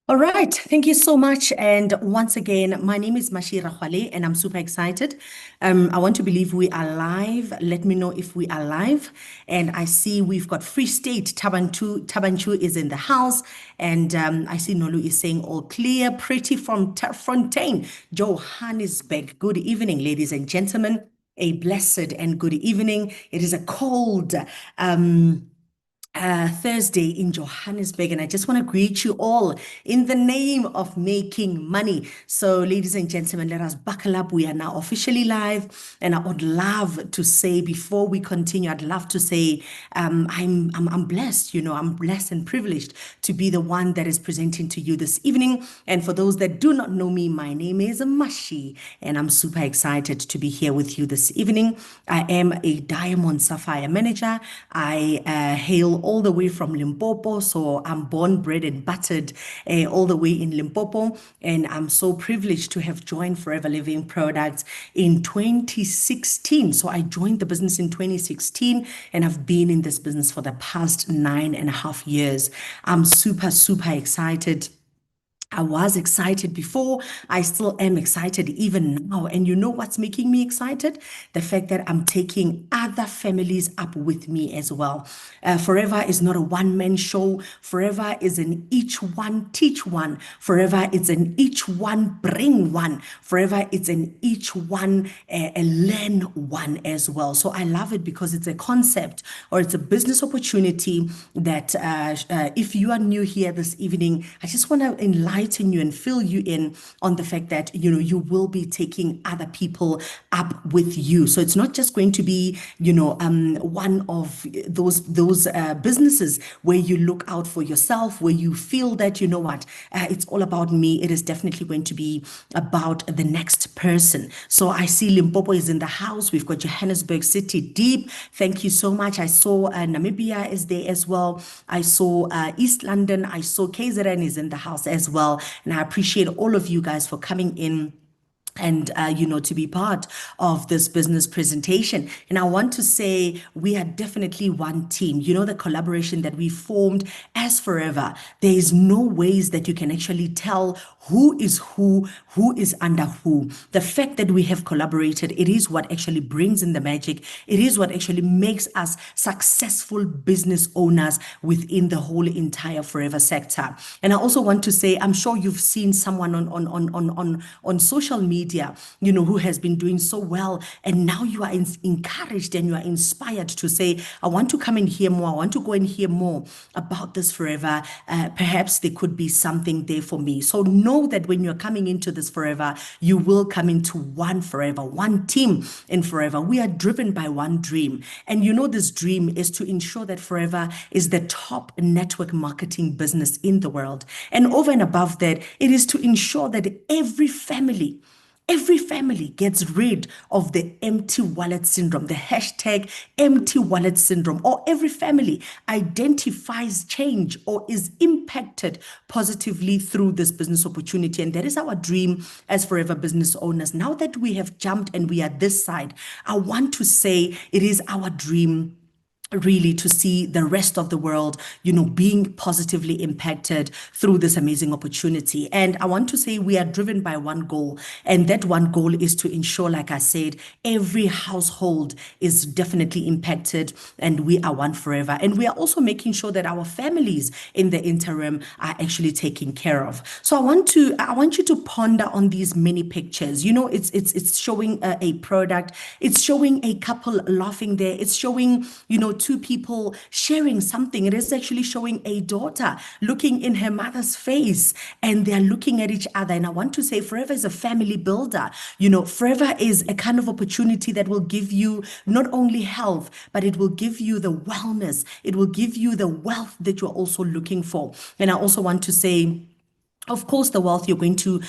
All right, thank you so much. And once again, my name is Mashii Rakgoale, and I'm super excited. I want to believe we are live. Let me know if we are live. And I see we've got Free State. Tabanchu is in the house. And I see Nolu is saying all clear, pretty from Fontaine, Johannesburg. Good evening, ladies and gentlemen. A blessed and good evening. It is a cold. Um, Thursday in Johannesburg, and I just want to greet you all in the name of making money. So, ladies and gentlemen, let us buckle up. We are now officially live, and I would love to say before we continue, I'd love to say I'm blessed. I'm blessed and privileged to be the one that is presenting to you this evening. And for those that do not know me, my name is Mashii, and I'm super excited to be here with you this evening. I am a Diamond Sapphire manager. I hail all the way from Limpopo. So I'm born, bred, and buttered all the way in Limpopo. And I'm so privileged to have joined Forever Living Products in 2016. So I joined the business in 2016, and I've been in this business for the past 9.5 years. I'm super, super excited. I was excited before. I still am excited even now. And you know what's making me excited? The fact that I'm taking other families up with me as well. Forever is not a one-man show. Forever is an each one teach one. Forever it's an each one bring one. Forever it's an each one learn one as well. So I love it because it's a concept or it's a business opportunity that if you are new here this evening, I just want to enlighten you and fill you in on the fact that you will be taking other people up with you. So it's not just going to be one of those businesses where you look out for yourself, where you feel that it's all about me. It is definitely going to be about the next person. So I see Limpopo is in the house. We've got Johannesburg City deep. Thank you so much. I saw Namibia is there as well. I saw East London. I saw KZN is in the house as well. And I appreciate all of you guys for coming in and to be part of this business presentation. And I want to say we are definitely one team. The collaboration that we formed as Forever, there is no ways that you can actually tell who is under who. The fact that we have collaborated, it is what actually brings in the magic. It is what actually makes us successful business owners within the whole entire Forever sector. And I also want to say, I'm sure you've seen someone on social media, who has been doing so well, and now you are encouraged and you are inspired to say, I want to come and hear more. I want to go and hear more about this Forever. Perhaps there could be something there for me. So know that when you're coming into this Forever, you will come into one Forever, one team in Forever. We are driven by one dream. And this dream is to ensure that Forever is the top network marketing business in the world. And over and above that, it is to ensure that every family gets rid of the empty wallet syndrome, the hashtag empty wallet syndrome, or every family identifies change or is impacted positively through this business opportunity. And that is our dream as Forever business owners. Now that we have jumped and we are this side, I want to say it is our dream really to see the rest of the world, being positively impacted through this amazing opportunity. And I want to say we are driven by one goal, and that one goal is to ensure, like I said, every household is definitely impacted, and we are one Forever. And we are also making sure that our families in the interim are actually taken care of. So I want you to ponder on these many pictures. It's showing a product, it's showing a couple laughing there, it's showing, two people sharing something. It is actually showing a daughter looking in her mother's face, and they're looking at each other. And I want to say Forever is a family builder. Forever is a kind of opportunity that will give you not only health, but it will give you the wellness. It will give you the wealth that you're also looking for. And I also want to say, of course, the wealth you're going to,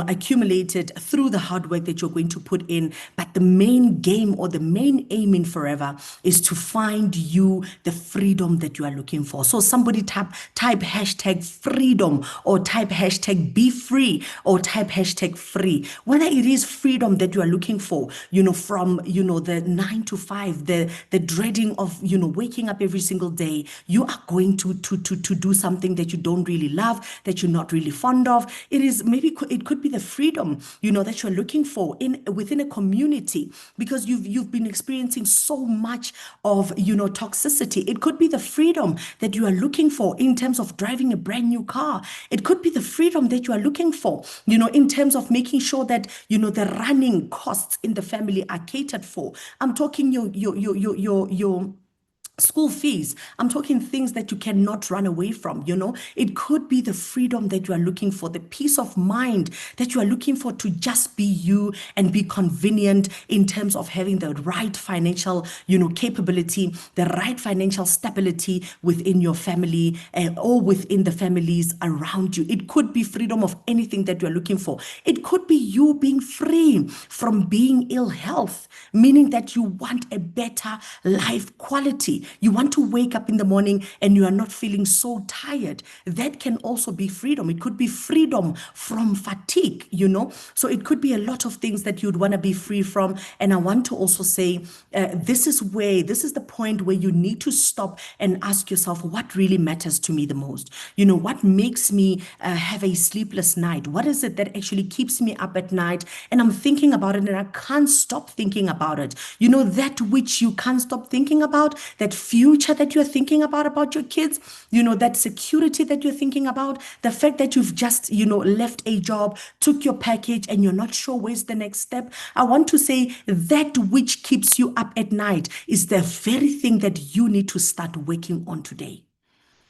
accumulate it through the hard work that you're going to put in. But the main game or the main aim in Forever is to find you the freedom that you are looking for. So somebody type hashtag freedom, or type hashtag be free, or type hashtag free. Whether it is freedom that you are looking for, from, the 9 to 5, the dreading of, waking up every single day, you are going to do something that you don't really love, that you're not really fond of. It is maybe it could be the freedom, that you're looking for within a community, because you've been experiencing so much of, toxicity. It could be the freedom that you are looking for in terms of driving a brand new car. It could be the freedom that you are looking for, in terms of making sure that, the running costs in the family are catered for. I'm talking your school fees. I'm talking things that you cannot run away from. It could be the freedom that you are looking for, the peace of mind that you are looking for, to just be you and be convenient in terms of having the right financial, capability, the right financial stability within your family, or within the families around you. It could be freedom of anything that you are looking for. It could be you being free from being ill health, meaning that you want a better life quality. You want to wake up in the morning and you are not feeling so tired. That can also be freedom. It could be freedom from fatigue, So it could be a lot of things that you'd want to be free from. And I want to also say, this is the point where you need to stop and ask yourself, what really matters to me the most? What makes me have a sleepless night? What is it that actually keeps me up at night? And I'm thinking about it and I can't stop thinking about it. That which you can't stop thinking about, that future that you're thinking about your kids, that security that you're thinking about, the fact that you've just, left a job, took your package, and you're not sure where's the next step. I want to say that which keeps you up at night is the very thing that you need to start working on today.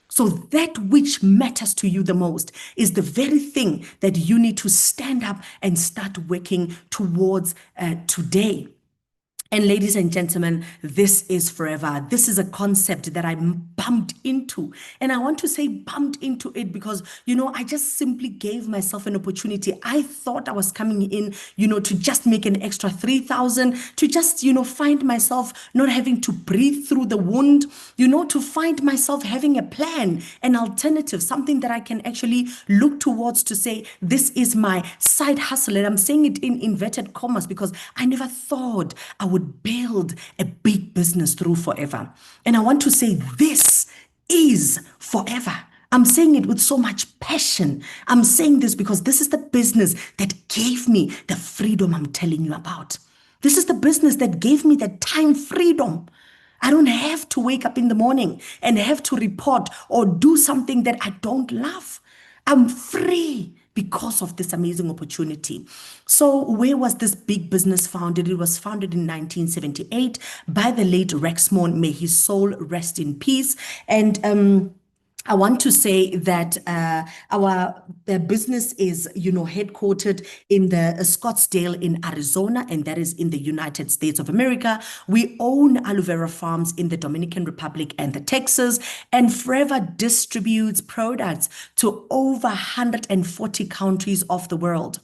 So that which matters to you the most is the very thing that you need to stand up and start working towards today. And ladies and gentlemen, this is forever. This is a concept that I bumped into. And I want to say bumped into it because, I just simply gave myself an opportunity. I thought I was coming in, to just make an extra 3,000, to just, find myself not having to breathe through the wound, to find myself having a plan, an alternative, something that I can actually look towards to say, this is my side hustle. And I'm saying it in inverted commas because I never thought I would build a big business through forever. And I want to say this is forever. I'm saying it with so much passion. I'm saying this because this is the business that gave me the freedom I'm telling you about. This is the business that gave me the time freedom. I don't have to wake up in the morning and have to report or do something that I don't love. I'm free because of this amazing opportunity. So where was this big business founded? It was founded in 1978 by the late Rex Mon. May his soul rest in peace. And I want to say that our business is, headquartered in the Scottsdale in Arizona, and that is in the United States of America. We own aloe vera farms in the Dominican Republic and the Texas, and Forever distributes products to over 140 countries of the world.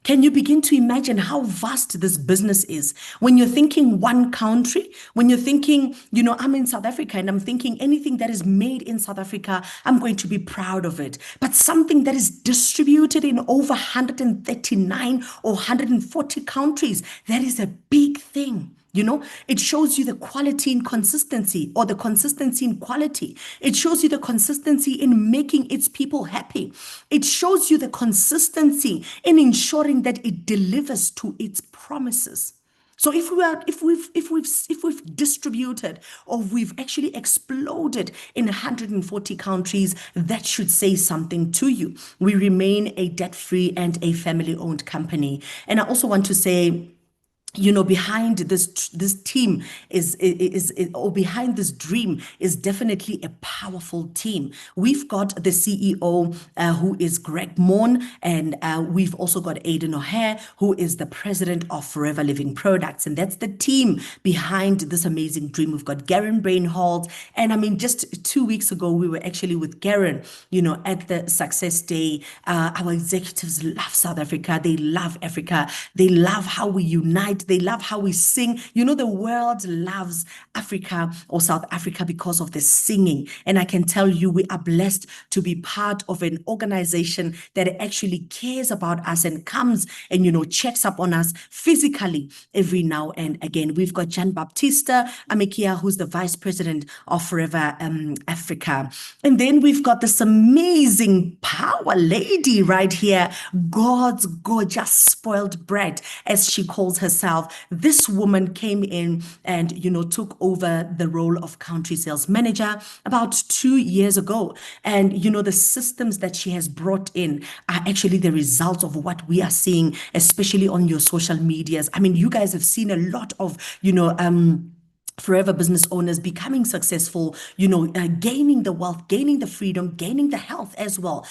Can you begin to imagine how vast this business is? When you're thinking one country, when you're thinking, I'm in South Africa and I'm thinking anything that is made in South Africa, I'm going to be proud of it. But something that is distributed in over 139 or 140 countries, that is a big thing. It shows you the quality in consistency, or the consistency in quality. It shows you the consistency in making its people happy. It shows you the consistency in ensuring that it delivers to its promises. So if we've distributed, or we've actually exploded in 140 countries, that should say something to you. We remain a debt-free and a family-owned company. And I also want to say, behind this team or behind this dream is definitely a powerful team. We've got the CEO, who is Greg Mon, and we've also got Aidan O'Hare, who is the president of Forever Living Products, and that's the team behind this amazing dream. We've got Garen Brainhold, and I mean, just 2 weeks ago, we were actually with Garen, at the Success Day. Our executives love South Africa. They love Africa. They love how we unite it. They love how we sing. You know, the world loves Africa or South Africa because of the singing. And I can tell you, we are blessed to be part of an organization that actually cares about us and comes and, checks up on us physically every now and again. We've got Jan Baptista Amikia, who's the Vice President of Forever Africa. And then we've got this amazing power lady right here, God's gorgeous spoiled brat, as she calls herself. This woman came in and, took over the role of country sales manager about 2 years ago. And, the systems that she has brought in are actually the results of what we are seeing, especially on your social medias. I mean, you guys have seen a lot of, forever business owners becoming successful, gaining the wealth, gaining the freedom, gaining the health as well,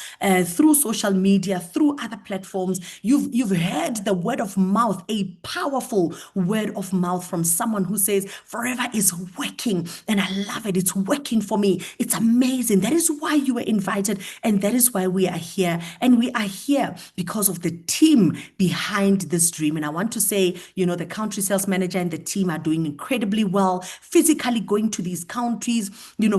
through social media, through other platforms. You've heard the word of mouth, a powerful word of mouth from someone who says, forever is working, and I love it. It's working for me. It's amazing. That is why you were invited, and that is why we are here. And we are here because of the team behind this dream. And I want to say, the country sales manager and the team are doing incredibly well, physically going to these countries,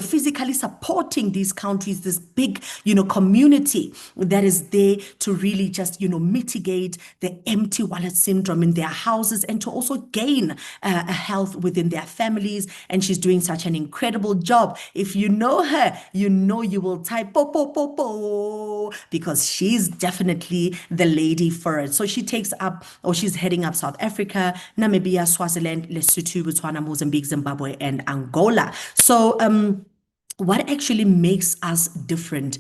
physically supporting these countries, this big, community that is there to really just, mitigate the empty wallet syndrome in their houses and to also gain a health within their families. And she's doing such an incredible job. If you know her, you will type po, po, po, po, because she's definitely the lady for it. So she takes up, or she's heading up South Africa, Namibia, Swaziland, Lesotho, Botswana, Mozambique, Zimbabwe, and Angola. So, what actually makes us different,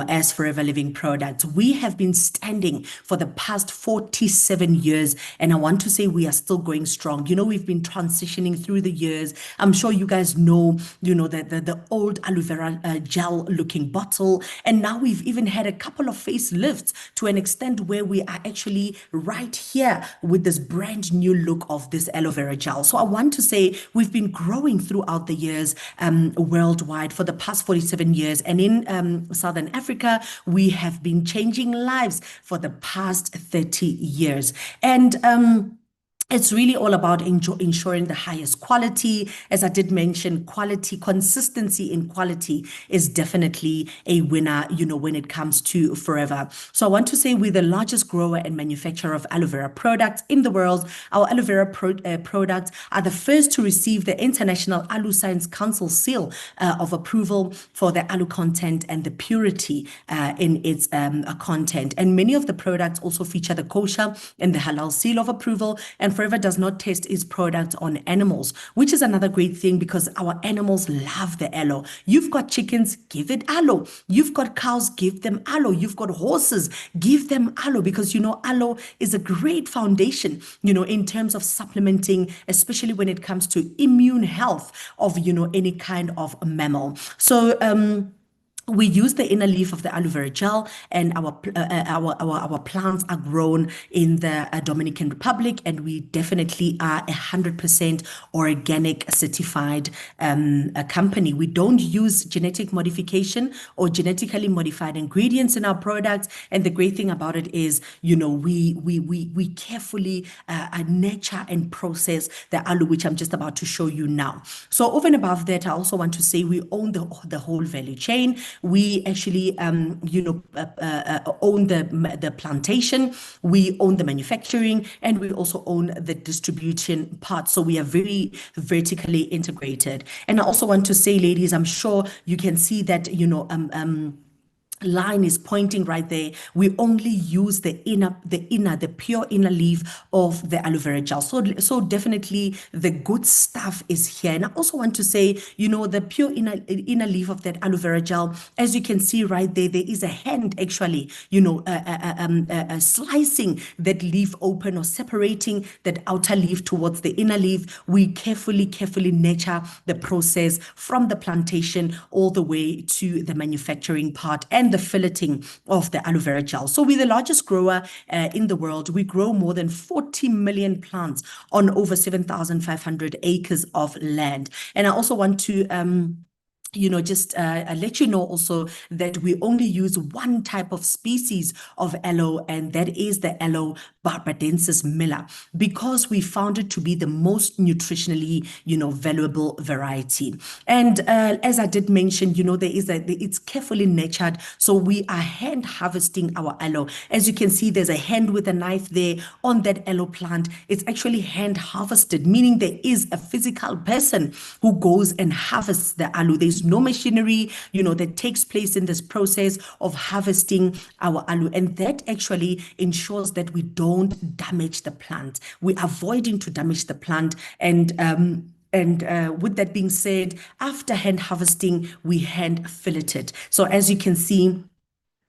as Forever Living Products? We have been standing for the past 47 years, and I want to say we are still going strong. We've been transitioning through the years. I'm sure you guys know, the old aloe vera gel looking bottle, and now we've even had a couple of facelifts to an extent where we are actually right here with this brand new look of this aloe vera gel. So I want to say we've been growing throughout the years, worldwide for the past 47 years. And in Southern Africa, we have been changing lives for the past 30 years. And it's really all about ensuring the highest quality. As I did mention, quality, consistency in quality is definitely a winner, when it comes to Forever. So I want to say we're the largest grower and manufacturer of aloe vera products in the world. Our aloe vera products are the first to receive the International Aloe Science Council seal of approval for the aloe content and the purity in its content. And many of the products also feature the kosher and the halal seal of approval. And Forever does not test its product on animals, which is another great thing because our animals love the aloe. You've got chickens, give it aloe. You've got cows, give them aloe. You've got horses, give them aloe, because aloe is a great foundation, in terms of supplementing, especially when it comes to immune health of, any kind of mammal. So, we use the inner leaf of the aloe vera gel, and our plants are grown in the Dominican Republic, and we definitely are 100% organic certified company. We don't use genetic modification or genetically modified ingredients in our products, and the great thing about it is, we carefully nurture and process the aloe, which I'm just about to show you now. So over and above that, I also want to say we own the whole value chain. We actually, own the plantation, we own the manufacturing, and we also own the distribution part. So we are very vertically integrated. And I also want to say, ladies, I'm sure you can see that, line is pointing right there. We only use the pure inner leaf of the aloe vera gel. So definitely the good stuff is here. And I also want to say, the pure inner leaf of that aloe vera gel, as you can see right there, there is a hand actually, slicing that leaf open or separating that outer leaf towards the inner leaf. We carefully nurture the process from the plantation all the way to the manufacturing part and the filleting of the aloe vera gel. So we're the largest grower in the world. We grow more than 40 million plants on over 7,500 acres of land. And I also want to just let you know also that we only use one type of species of aloe, and that is the aloe barbadensis miller, because we found it to be the most nutritionally, valuable variety. And as I did mention, it's carefully nurtured. So we are hand harvesting our aloe. As you can see, there's a hand with a knife there on that aloe plant. It's actually hand harvested, meaning there is a physical person who goes and harvests the aloe. There's no machinery, that takes place in this process of harvesting our aloe. And that actually ensures that we don't damage the plant. We're avoiding to damage the plant. And with that being said, after hand harvesting, we hand fillet it. So as you can see,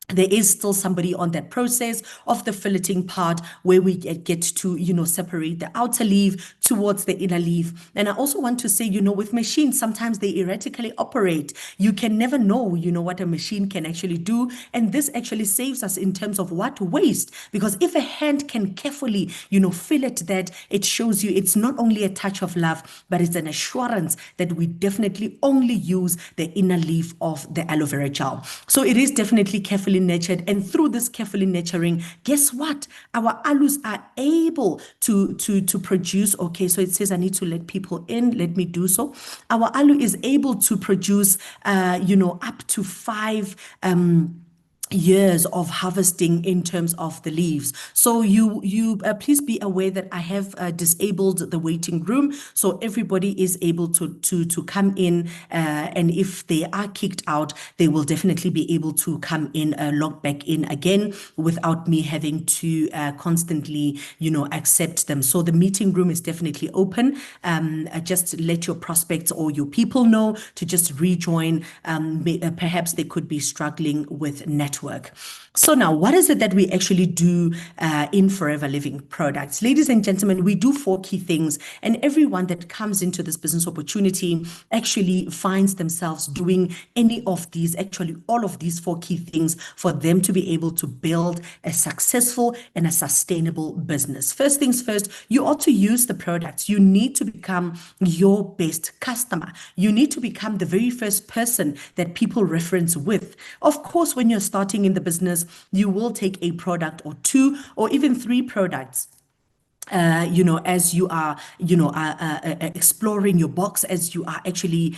there is still somebody on that process of the filleting part where we get to, separate the outer leaf towards the inner leaf. And I also want to say, with machines, sometimes they erratically operate. You can never know, what a machine can actually do. And this actually saves us in terms of what waste, because if a hand can carefully, fillet that, it shows you it's not only a touch of love, but it's an assurance that we definitely only use the inner leaf of the aloe vera gel. So it is definitely carefully nurtured, and through this carefully nurturing, guess what, our aloes are able to produce. Okay, so it says I need to let people in, let me do so. Our aloe is able to produce up to 5 years of harvesting in terms of the leaves. So you please be aware that I have disabled the waiting room, so everybody is able to come in, and if they are kicked out, they will definitely be able to come in, log back in again without me having to constantly accept them. So the meeting room is definitely open. Just let your prospects or your people know to just rejoin. Perhaps they could be struggling with network. So now, what is it that we actually do in Forever Living Products? Ladies and gentlemen, we do 4 key things, and everyone that comes into this business opportunity actually finds themselves doing any of these, actually all of these 4 key things, for them to be able to build a successful and a sustainable business. First things first, you ought to use the products. You need to become your best customer. You need to become the very first person that people reference with. Of course, when you're starting in the business, you will take a product or 2 or even 3 products, as you are, exploring your box, as you are actually,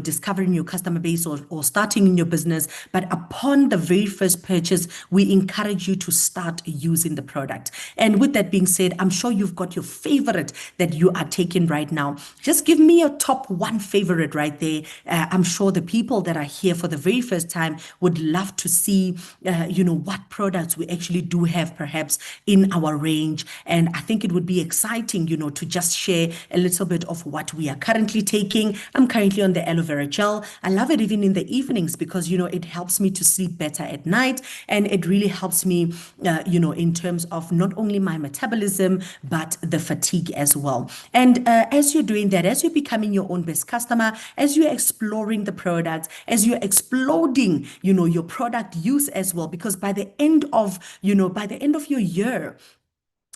discovering your customer base, or starting in your business. But upon the very first purchase, we encourage you to start using the product. And with that being said, I'm sure you've got your favorite that you are taking right now. Just give me your top 1 favorite right there. I'm sure the people that are here for the very first time would love to see, what products we actually do have perhaps in our range. And I think it would be exciting, to just share a little bit of what we are currently taking. I'm currently on the aloe vera gel. I love it even in the evenings because, it helps me to sleep better at night. And it really helps me, in terms of not only my metabolism, but the fatigue as well. And as you're doing that, as you're becoming your own best customer, as you're exploring the products, as you're exploding, your product use as well, because by the end of, your year,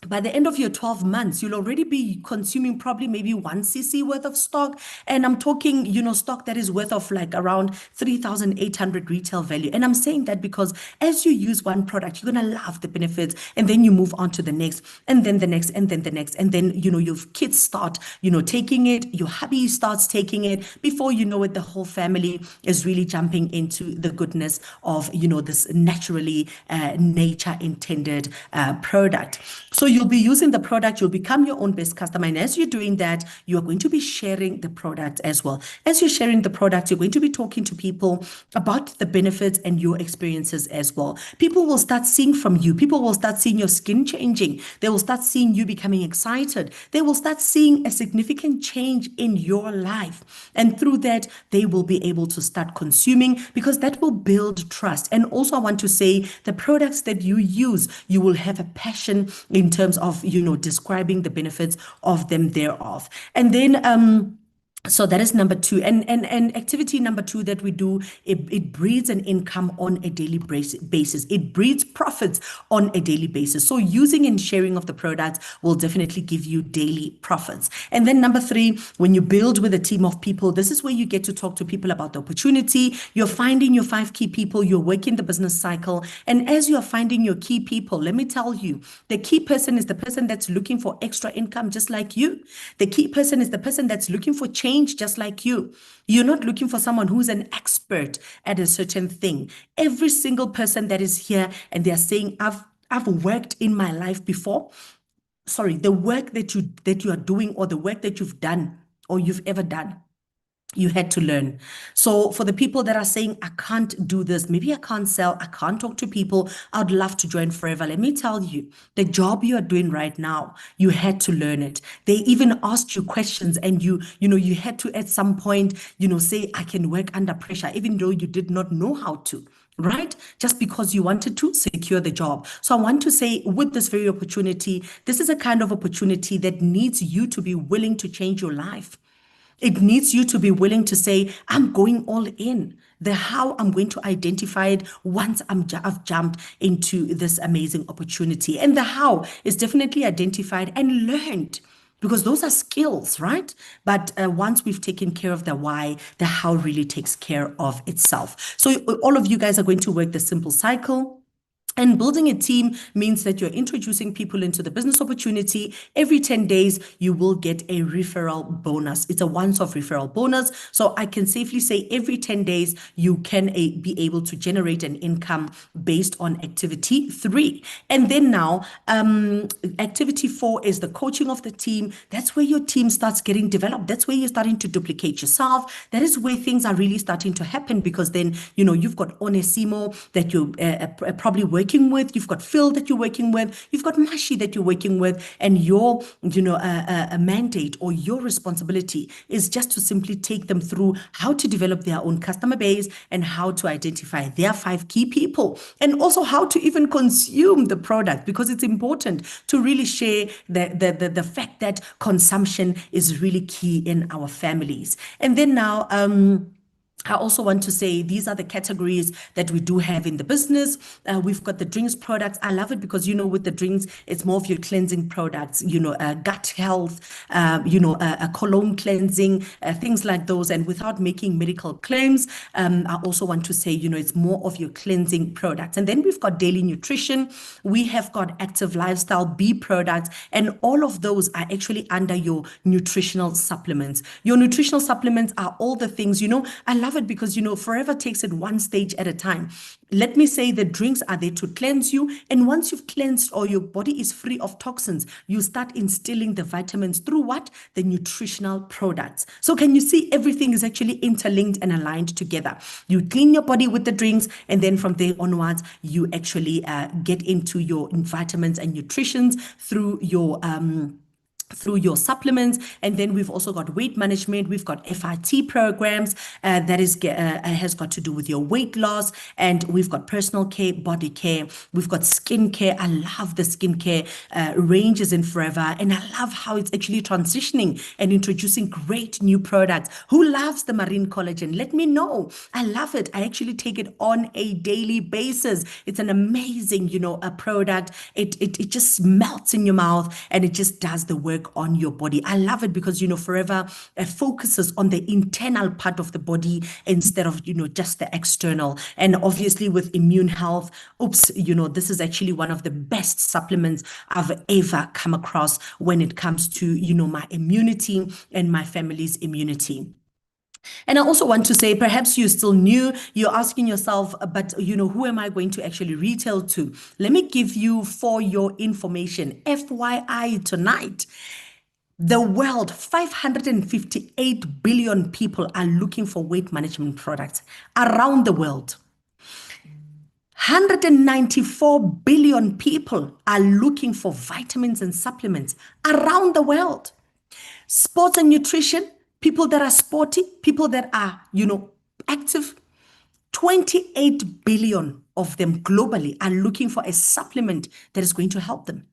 by the end of your 12 months, you'll already be consuming probably maybe 1 cc worth of stock. And I'm talking, stock that is worth of like around 3,800 retail value. And I'm saying that because as you use one product, you're going to love the benefits. And then you move on to the next, and then the next, and then the next. And then, your kids start, taking it, your hubby starts taking it. Before you know it, the whole family is really jumping into the goodness of, this naturally nature intended product. So you'll be using the product, you'll become your own best customer. And as you're doing that, you are going to be sharing the product as well. As you're sharing the product, you're going to be talking to people about the benefits and your experiences as well. People will start seeing from you. People will start seeing your skin changing. They will start seeing you becoming excited. They will start seeing a significant change in your life. And through that, they will be able to start consuming, because that will build trust. And also, I want to say the products that you use, you will have a passion in terms of, describing the benefits of them thereof. And then, So that is number two. And activity number two that we do, it breeds an income on a daily basis. It breeds profits on a daily basis. So using and sharing of the products will definitely give you daily profits. And then number three, when you build with a team of people, this is where you get to talk to people about the opportunity. You're finding your 5 key people, you're working the business cycle. And as you are finding your key people, let me tell you, the key person is the person that's looking for extra income just like you. The key person is the person that's looking for change just like you. You're not looking for someone who's an expert at a certain thing. Every single person that is here and they're saying, I've worked in my life before. Sorry, the work that you are doing or the work that you've done or you've ever done, you had to learn. So for the people that are saying, I can't do this, maybe I can't sell, I can't talk to people, I'd love to join forever. Let me tell you, the job you are doing right now, you had to learn it. They even asked you questions and you had to at some point, say, I can work under pressure, even though you did not know how to. Right? Just because you wanted to secure the job. So I want to say, with this very opportunity, this is a kind of opportunity that needs you to be willing to change your life. It needs you to be willing to say, I'm going all in. The how, I'm going to identify it once I've jumped into this amazing opportunity. And the how is definitely identified and learned because those are skills, right? But once we've taken care of the why, the how really takes care of itself. So all of you guys are going to work the simple cycle. And building a team means that you're introducing people into the business opportunity. Every 10 days, you will get a referral bonus. It's a once-off referral bonus. So I can safely say every 10 days, you can be able to generate an income based on activity 3. And then now, activity 4 is the coaching of the team. That's where your team starts getting developed. That's where you're starting to duplicate yourself. That is where things are really starting to happen because then, you've got Onesimo that you're probably working with, you've got Phil that you're working with, you've got Mashii that you're working with, and your, a mandate or your responsibility is just to simply take them through how to develop their own customer base and how to identify their 5 key people and also how to even consume the product because it's important to really share the fact that consumption is really key in our families. And then now, I also want to say these are the categories that we do have in the business. We've got the drinks products. I love it because, with the drinks, it's more of your cleansing products, gut health, a cologne cleansing, things like those. And without making medical claims, I also want to say, it's more of your cleansing products. And then we've got daily nutrition. We have got active lifestyle B products. And all of those are actually under your nutritional supplements. Your nutritional supplements are all the things, I love it because, forever takes it one stage at a time. Let me say the drinks are there to cleanse you. And once you've cleansed or your body is free of toxins, you start instilling the vitamins through what? The nutritional products. So can you see everything is actually interlinked and aligned together? You clean your body with the drinks, and then from there onwards, you actually get into your vitamins and nutritions through your supplements. And then we've also got weight management. We've got FIT programs that has got to do with your weight loss. And we've got personal care, body care. We've got skin care. I love the skincare ranges in Forever. And I love how it's actually transitioning and introducing great new products. Who loves the marine collagen? Let me know. I love it. I actually take it on a daily basis. It's an amazing, a product. It just melts in your mouth and it just does the work on your body. I love it because, Forever focuses on the internal part of the body instead of, just the external. And obviously with immune health, this is actually one of the best supplements I've ever come across when it comes to, my immunity and my family's immunity. And I also want to say, perhaps you're still new, you're asking yourself, but who am I going to actually retail to? Let me give you for your information, FYI tonight. The world, 558 billion people are looking for weight management products around the world. 194 billion people are looking for vitamins and supplements around the world. Sports and nutrition, people that are sporty, people that are, active, 28 billion of them globally are looking for a supplement that is going to help them.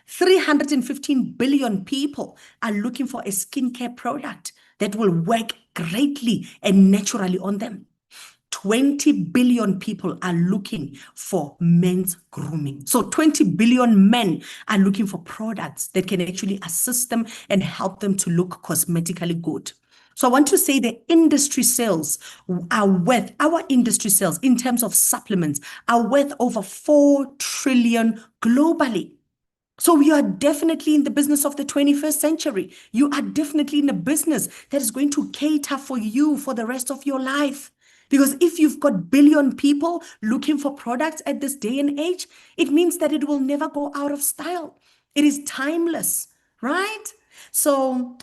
315 billion people are looking for a skincare product that will work greatly and naturally on them. 20 billion people are looking for men's grooming. So 20 billion men are looking for products that can actually assist them and help them to look cosmetically good. So I want to say the industry sales are worth, our industry sales in terms of supplements are worth over 4 trillion globally. So you are definitely in the business of the 21st century. You are definitely in a business that is going to cater for you for the rest of your life. Because if you've got billion people looking for products at this day and age, it means that it will never go out of style. It is timeless, right? So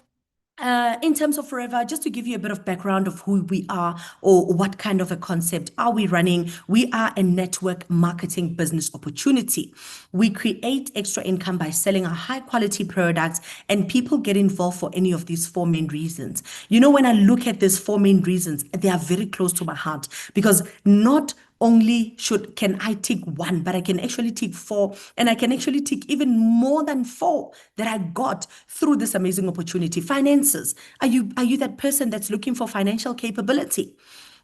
in terms of Forever, just to give you a bit of background of who we are or what kind of a concept are we running, we are a network marketing business opportunity. We create extra income by selling our high quality products, and people get involved for any of these four main reasons. You know, when I look at these four main reasons, they are very close to my heart because not only can I tick one, but I can actually tick four, and I can actually tick even more than four that I got through this amazing opportunity. Finances. Are you that person that's looking for financial capability?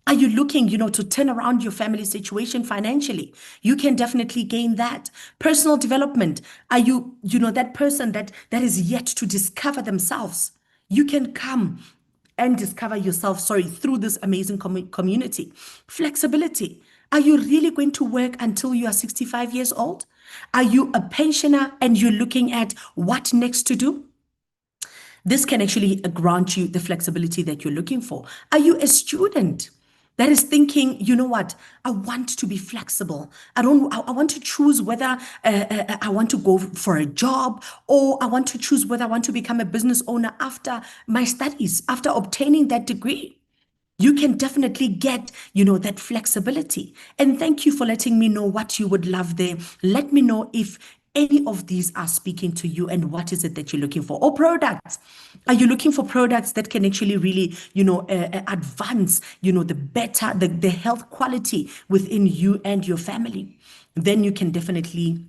Are you looking, to turn around your family situation financially? You can definitely gain that. Personal development. Are you, that person that is yet to discover themselves? You can come and discover yourself, through this amazing community. Flexibility. Are you really going to work until you are 65 years old? Are you a pensioner and you're looking at what next to do? This can actually grant you the flexibility that you're looking for. Are you a student that is thinking, you know what, I want to be flexible. I want to choose whether I want to go for a job, or I want to choose whether I want to become a business owner after my studies, after obtaining that degree. You can definitely get, that flexibility. And thank you for letting me know what you would love there. Let me know if any of these are speaking to you and what is it that you're looking for. Or products. Are you looking for products that can actually really, advance, the health quality within you and your family? Then you can definitely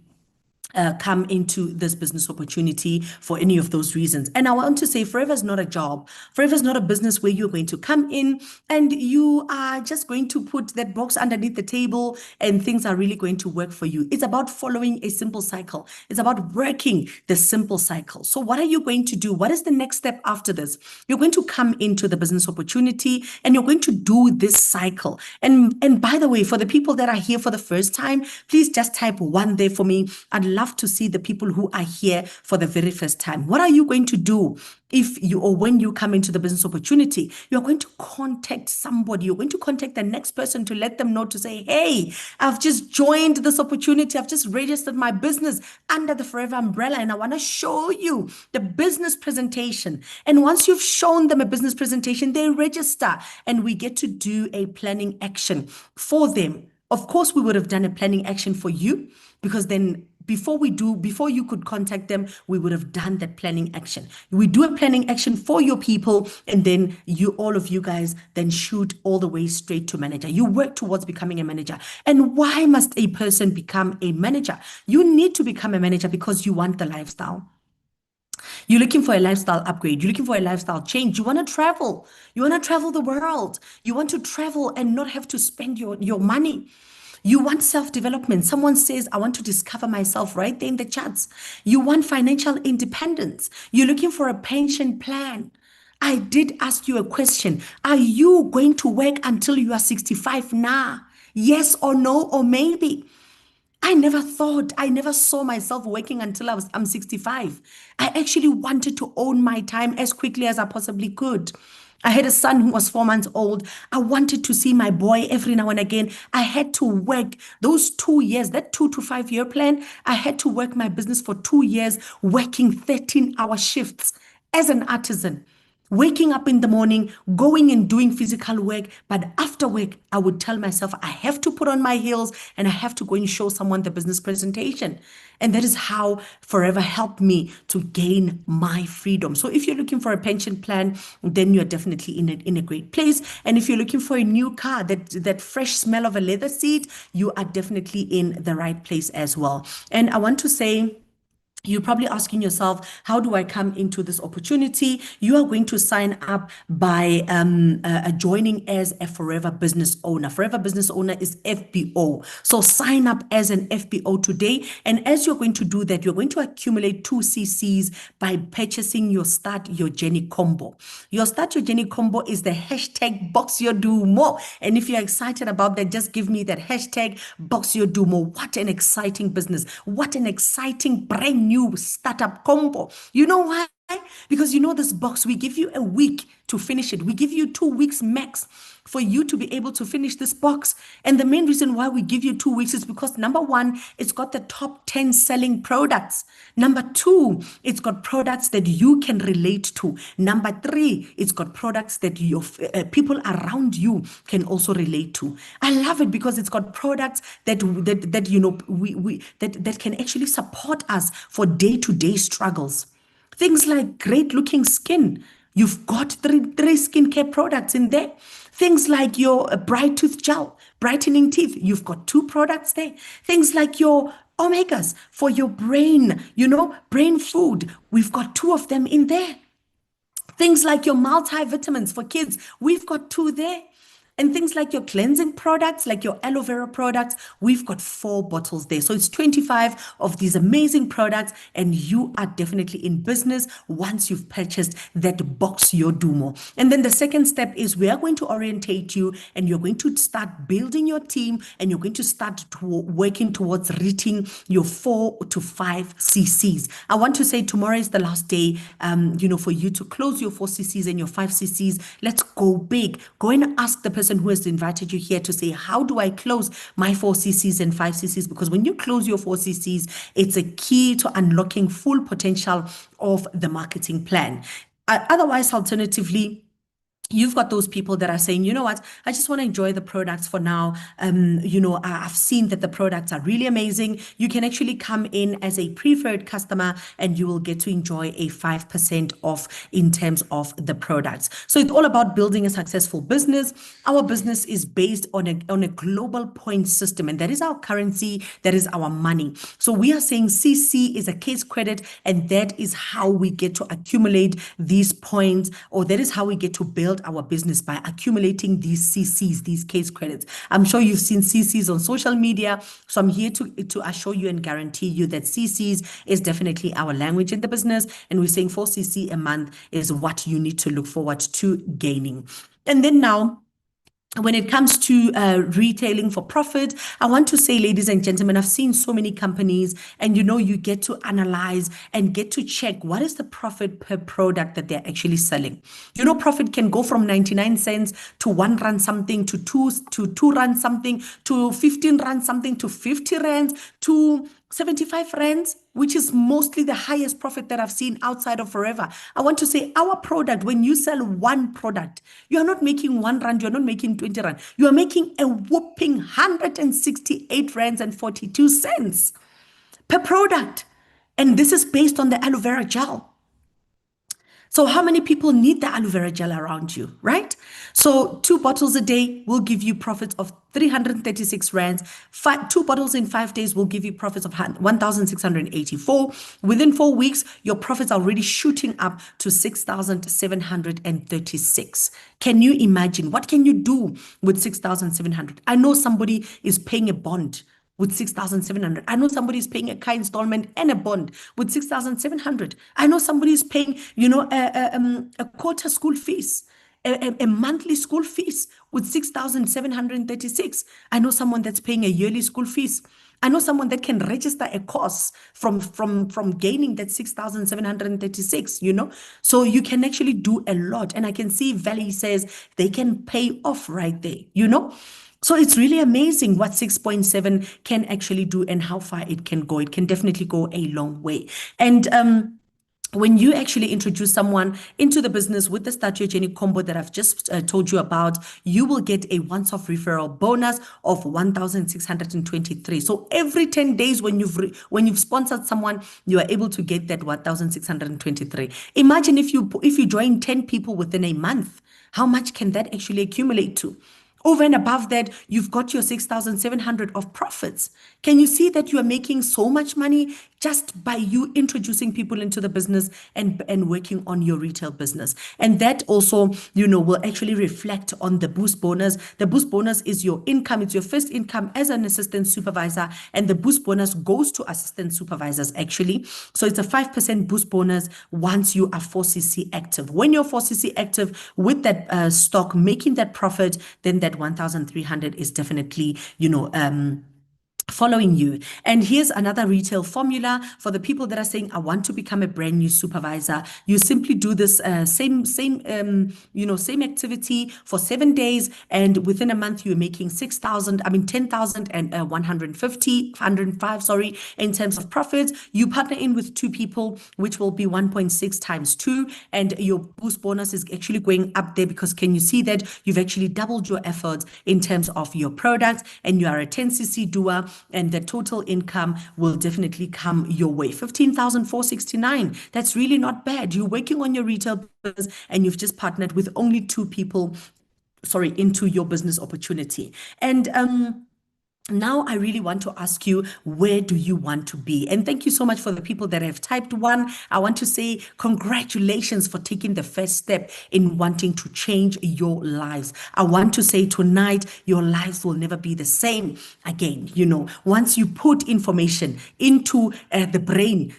come into this business opportunity for any of those reasons. And I want to say Forever is not a job. Forever is not a business where you're going to come in and you are just going to put that box underneath the table and things are really going to work for you. It's about following a simple cycle. It's about working the simple cycle. So what are you going to do? What is the next step after this? You're going to come into the business opportunity and you're going to do this cycle. And by the way, for the people that are here for the first time, please just type one there for me. I'd love to see the people who are here for the very first time. What are you going to do if you, or when you come into the business opportunity? You're going to contact somebody. You're going to contact the next person to let them know, to say, hey, I've just joined this opportunity. I've just registered my business under the Forever umbrella, and I want to show you the business presentation. And once you've shown them a business presentation, they register and we get to do a planning action for them. Of course, we would have done a planning action for you, because then before you could contact them, we would have done that planning action. We do a planning action for your people, and then all of you guys then shoot all the way straight to manager. You work towards becoming a manager. And why must a person become a manager? You need to become a manager because you want the lifestyle. You're looking for a lifestyle upgrade. You're looking for a lifestyle change. You want to travel. You want to travel the world. You want to travel and not have to spend your money. You want self-development. Someone says, I want to discover myself, right there in the chats. You want financial independence. You're looking for a pension plan. I did ask you a question. Are you going to work until you are 65 now? Yes or no, or maybe? I never saw myself working until I'm 65. I actually wanted to own my time as quickly as I possibly could. I had a son who was 4 months old. I wanted to see my boy every now and again. I had to work those 2 years, that 2 to 5 year plan. I had to work my business for 2 years, working 13-hour shifts as an artisan. Waking up in the morning, going and doing physical work. But after work, I would tell myself, I have to put on my heels and I have to go and show someone the business presentation. And that is how Forever helped me to gain my freedom. So if you're looking for a pension plan, then you're definitely in a great place. And if you're looking for a new car, that fresh smell of a leather seat, you are definitely in the right place as well. And I want to say, You're probably asking yourself, how do I come into this opportunity? You are going to sign up by joining as a Forever Business Owner. Forever Business Owner is FBO. So sign up as an FBO today. And as you're going to do that, you're going to accumulate 2 CCs by purchasing your Start Your Journey combo. Your Start Your Journey combo is the hashtag Box Your Do More. And if you're excited about that, just give me that hashtag Box Your Do More. What an exciting business. What an exciting brand new startup combo. You know why? Because you know this box, we give you a week to finish it. We give you 2 weeks max for you to be able to finish this box. And the main reason why we give you 2 weeks is because number one, it's got the top 10 selling products. Number two, it's got products that you can relate to. Number three, it's got products that your people around you can also relate to. I love it because it's got products that you know that can actually support us for day-to-day struggles. Things like great looking skin. You've got three skincare products in there. Things like your bright tooth gel, brightening teeth. You've got 2 products there. Things like your omegas for your brain, brain food. We've got 2 of them in there. Things like your multivitamins for kids, we've got 2 there. And things like your cleansing products, like your aloe vera products, we've got 4 bottles there. So it's 25 of these amazing products, and you are definitely in business once you've purchased that Box Your Dumo. And then the second step is we are going to orientate you, and you're going to start building your team, and you're going to start working towards reaching your 4 to 5 CCs. I want to say tomorrow is the last day, for you to close your 4 CCs and your 5 CCs. Let's go big. Go and ask the person who has invited you here to say, how do I close my 4 CCs and 5 CCs? Because when you close your 4 CCs, it's a key to unlocking full potential of the marketing plan. Otherwise, alternatively, you've got those people that are saying, you know what, I just want to enjoy the products for now. I've seen that the products are really amazing. You can actually come in as a preferred customer and you will get to enjoy a 5% off in terms of the products. So it's all about building a successful business. Our business is based on a global point system, and that is our currency, that is our money. So we are saying CC is a case credit, and that is how we get to accumulate these points, or that is how we get to build our business, by accumulating these CCs, these case credits. I'm sure you've seen CCs on social media, so I'm here to assure you and guarantee you that CCs is definitely our language in the business, and we're saying 4 CC a month is what you need to look forward to gaining. And then now, when it comes to retailing for profit, I want to say, ladies and gentlemen, I've seen so many companies, and you get to analyze and get to check what is the profit per product that they're actually selling. Profit can go from 99 cents to 1 rand something, to 2 rand something, to 15 rand something, to 50 rands, to 75 rands, which is mostly the highest profit that I've seen outside of Forever. I want to say our product, when you sell 1 product, you are not making 1 rand, you're not making 20 rand. You are making a whopping 168 rands and 42 cents per product. And this is based on the aloe vera gel. So how many people need the aloe vera gel around you, right? So 2 bottles a day will give you profits of 336 rands. 2 bottles in 5 days will give you profits of 1,684. Within 4 weeks, your profits are already shooting up to 6,736. Can you imagine? What can you do with 6,700? I know somebody is paying a bond with 6,700. I know somebody is paying a car installment and a bond with 6,700. I know somebody is paying, a quarter school fees, a monthly school fees with 6,736. I know someone that's paying a yearly school fees. I know someone that can register a course from gaining that 6,736, So you can actually do a lot. And I can see Valley says they can pay off right there, So it's really amazing what 6.7 can actually do and how far it can go. It can definitely go a long way. And when you actually introduce someone into the business with the Start Your Journey combo that I've just told you about, you will get a once-off referral bonus of 1,623. So every 10 days when you've sponsored someone, you are able to get that 1,623. Imagine if you join 10 people within a month, how much can that actually accumulate to? Over and above that, you've got your 6,700 of profits. Can you see that you are making so much money just by you introducing people into the business and working on your retail business. And that also, will actually reflect on the boost bonus. The boost bonus is your income. It's your first income as an assistant supervisor. And the boost bonus goes to assistant supervisors, actually. So it's a 5% boost bonus once you are 4CC active. When you're 4CC active with that stock, making that profit, then that 1,300 is definitely, following you. And here's another retail formula for the people that are saying, I want to become a brand new supervisor. You simply do this same activity for 7 days, and within a month you're making 10,000 and 105, sorry, in terms of profits. You partner in with two people, which will be 1.6 times 2, and your boost bonus is actually going up there, because can you see that you've actually doubled your efforts in terms of your products, and you are a 10cc doer, and the total income will definitely come your way. 15,469. That's really not bad. You're working on your retail business and you've just partnered with only two people, sorry, into your business opportunity. And now I really want to ask you, where do you want to be? And thank you so much for the people that have typed 1. I want to say congratulations for taking the first step in wanting to change your lives. I want to say tonight, your lives will never be the same again. Once you put information into the brain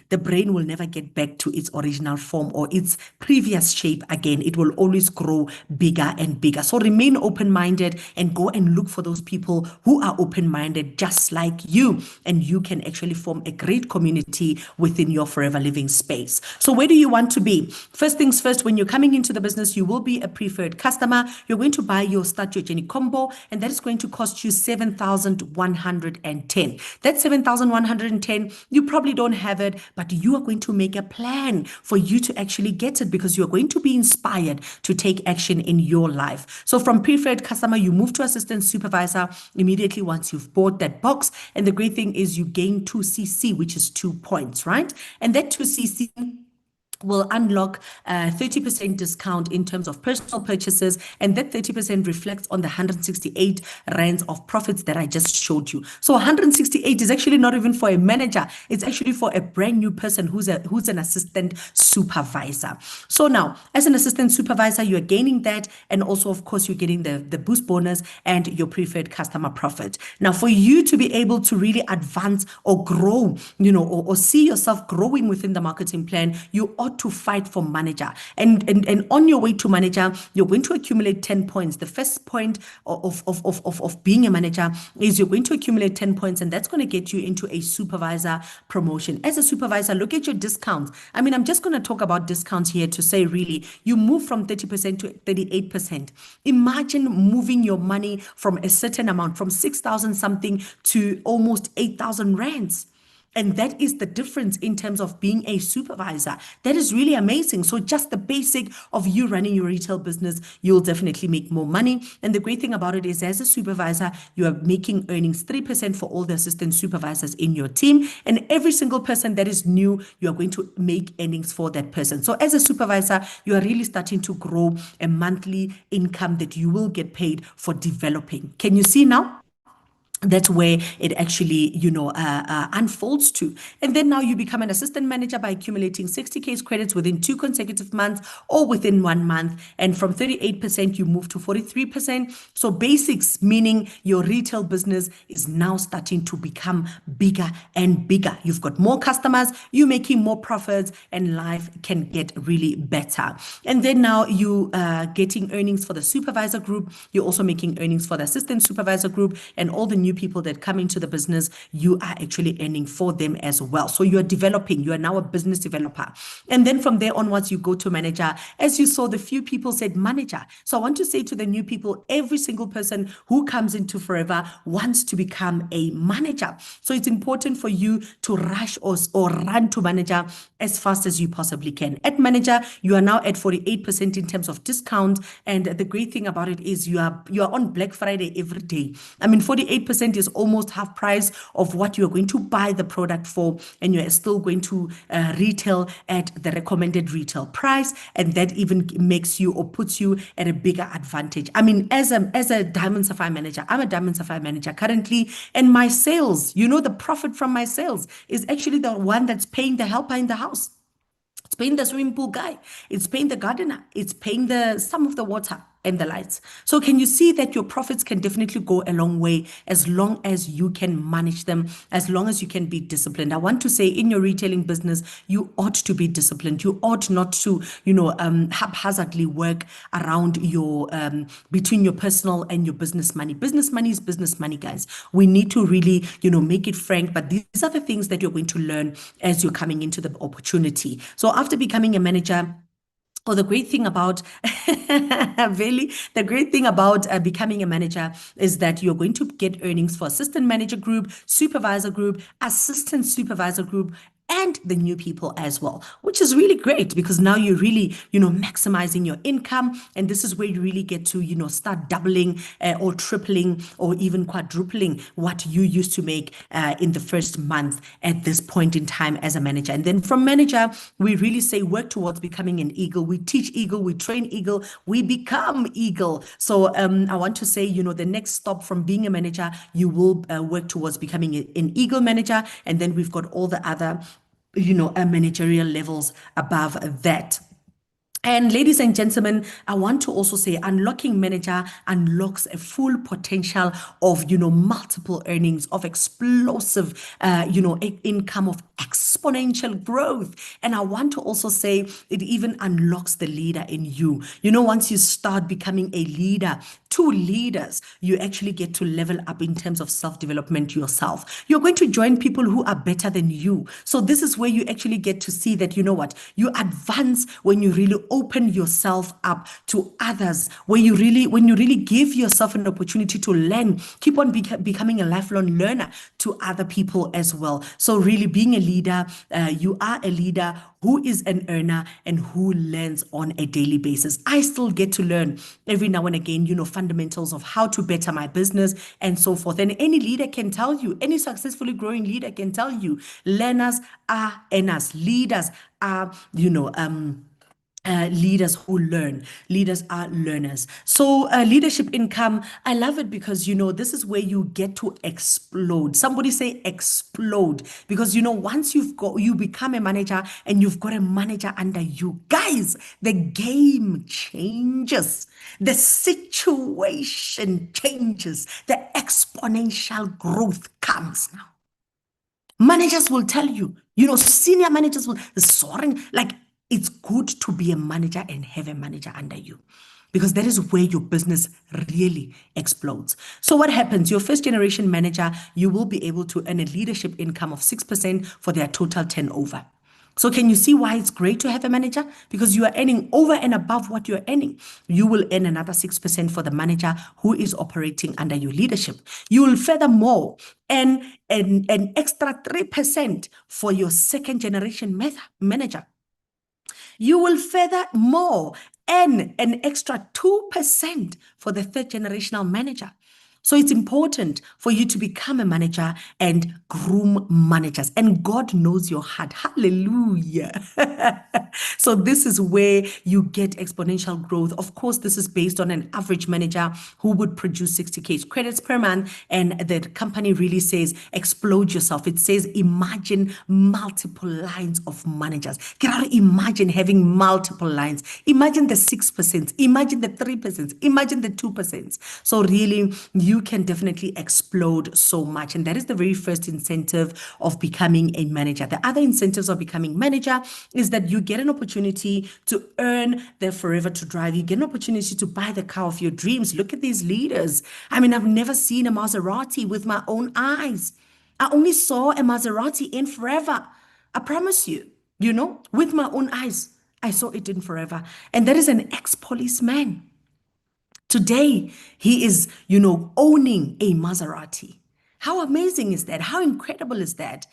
will never get back to its original form or its previous shape again. It will always grow bigger and bigger. So remain open-minded and go and look for those people who are open-minded just like you, and you can actually form a great community within your forever living space. So where do you want to be? First things first, when you're coming into the business, you will be a preferred customer. You're going to buy your Start Your Journey combo, and that is going to cost you 7,110. That 7,110, you probably don't have it, but you are going to make a plan for you to actually get it, because you are going to be inspired to take action in your life. So from preferred customer, you move to assistant supervisor immediately once you've bought that box. And the great thing is you gain 2cc, which is 2 points, right? And that 2cc will unlock 30% discount in terms of personal purchases, and that 30% reflects on the 168 rands of profits that I just showed you. So 168 is actually not even for a manager, it's actually for a brand new person who's an assistant supervisor. So now, as an assistant supervisor, you're gaining that, and also of course you're getting the boost bonus and your preferred customer profit. Now, for you to be able to really advance or grow, or see yourself growing within the marketing plan, you ought to fight for manager. And on your way to manager, you're going to accumulate 10 points. The first point of being a manager is you're going to accumulate 10 points, and that's going to get you into a supervisor promotion. As a supervisor, look at your discounts. I mean, I'm just going to talk about discounts here to say, really, you move from 30% to 38%. Imagine moving your money from a certain amount, from 6,000 something to almost 8,000 rands. And that is the difference in terms of being a supervisor. That is really amazing. So just the basic of you running your retail business, you'll definitely make more money. And the great thing about it is, as a supervisor, you are making earnings 3% for all the assistant supervisors in your team. And every single person that is new, you are going to make earnings for that person. So as a supervisor, you are really starting to grow a monthly income that you will get paid for developing. Can you see now? That's where it actually, unfolds to. And then now you become an assistant manager by accumulating 60K credits within 2 consecutive months or within 1 month. And from 38%, you move to 43%. So basics, meaning your retail business is now starting to become bigger and bigger. You've got more customers, you're making more profits, and life can get really better. And then now you are getting earnings for the supervisor group. You're also making earnings for the assistant supervisor group, and all the new people that come into the business, you are actually earning for them as well. So you're developing, you are now a business developer. And then from there onwards, you go to manager. As you saw, the few people said manager. So I want to say to the new people, every single person who comes into Forever wants to become a manager. So it's important for you to rush or run to manager as fast as you possibly can. At manager, you are now at 48% in terms of discount. And the great thing about it is you are on Black Friday every day. I mean, 48% 6% is almost half price of what you're going to buy the product for, and you're still going to retail at the recommended retail price, and that even makes you or puts you at a bigger advantage. I mean, as a Diamond Sapphire manager, I'm a Diamond Sapphire manager currently, and my sales, the profit from my sales is actually the one that's paying the helper in the house. It's paying the swimming pool guy. It's paying the gardener. It's paying the some of the water and the lights. So can you see that your profits can definitely go a long way as long as you can manage them, as long as you can be disciplined. I want to say in your retailing business, you ought to be disciplined. You ought not to, haphazardly work around your between your personal and your business money. Business money is business money, guys. We need to really, make it frank. But these are the things that you're going to learn as you're coming into the opportunity. So after becoming a manager, or the great thing about really, the great thing about becoming a manager is that you're going to get earnings for assistant manager group, supervisor group, assistant supervisor group, and the new people as well, which is really great because now you're really, maximizing your income. And this is where you really get to, start doubling or tripling or even quadrupling what you used to make in the first month at this point in time as a manager. And then from manager, we really say work towards becoming an eagle. We teach eagle, we train eagle, we become eagle. So I want to say, the next stop from being a manager, you will work towards becoming an eagle manager. And then we've got all the other managerial levels above that. And ladies and gentlemen, I want to also say unlocking manager unlocks a full potential of, multiple earnings, of explosive, income, of exponential growth. And I want to also say it even unlocks the leader in you. Once you start becoming a leader, two leaders, you actually get to level up in terms of self-development yourself. You're going to join people who are better than you. So this is where you actually get to see that, you advance when you really open yourself up to others, when you really give yourself an opportunity to learn, keep on becoming a lifelong learner to other people as well. So really being a leader, you are a leader who is an earner and who learns on a daily basis. I still get to learn every now and again, fundamentals of how to better my business and so forth. And any leader can tell you, any successfully growing leader can tell you, learners are earners. Leaders are, leaders who learn. Leaders are learners. So leadership income, I love it because, this is where you get to explode. Somebody say explode. Because, once you become a manager and you've got a manager under you, guys, the game changes. The situation changes. The exponential growth comes now. Managers will tell you, senior managers will soaring like, it's good to be a manager and have a manager under you because that is where your business really explodes. So what happens? Your first generation manager, you will be able to earn a leadership income of 6% for their total turnover. So can you see why it's great to have a manager? Because you are earning over and above what you're earning. You will earn another 6% for the manager who is operating under your leadership. You will furthermore earn an extra 3% for your second generation manager. You will furthermore earn an extra 2% for the third generational manager. So it's important for you to become a manager and groom managers. And God knows your heart. Hallelujah. So this is where you get exponential growth. Of course, this is based on an average manager who would produce 60K credits per month. And the company really says, explode yourself. It says, imagine multiple lines of managers. Can you imagine having multiple lines? Imagine the 6%, imagine the 3%, imagine the 2%. So really, you can definitely explode so much. And that is the very first incentive of becoming a manager. The other incentives of becoming manager is that you get an opportunity to earn the forever to drive. You get an opportunity to buy the car of your dreams. Look at these leaders. I mean, I've never seen a Maserati with my own eyes. I only saw a Maserati in forever. I promise you, with my own eyes, I saw it in forever. And that is an ex-policeman. Today, he is, owning a Maserati. How amazing is that? How incredible is that?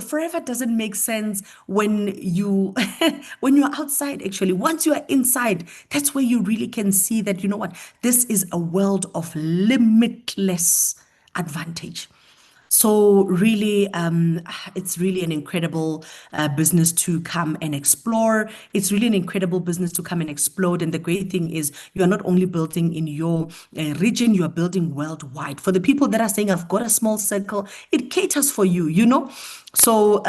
Forever doesn't make sense when you when you're outside, actually. Once you are inside, that's where you really can see that, this is a world of limitless advantage. So really, it's really an incredible business to come and explore. It's really an incredible business to come and explode. And the great thing is, you are not only building in your region, you are building worldwide. For the people that are saying, I've got a small circle, it caters for you, you know? So,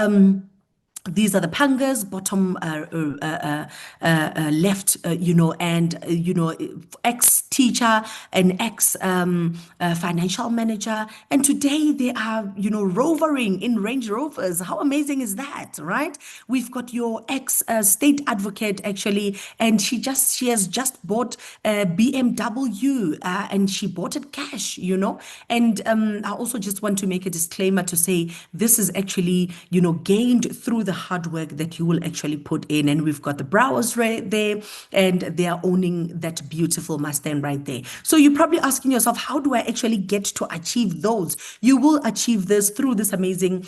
these are the pangas, bottom left, and ex-teacher and ex financial manager, and today they are, rovering in Range Rovers. How amazing is that, right? We've got your ex-state advocate actually, and she has just bought a BMW, and she bought it cash, and I also just want to make a disclaimer to say this is actually, gained through the hard work that you will actually put in. And we've got the browers right there, and they are owning that beautiful Mustang right there. So you're probably asking yourself, how do I actually get to achieve those? You will achieve this through this amazing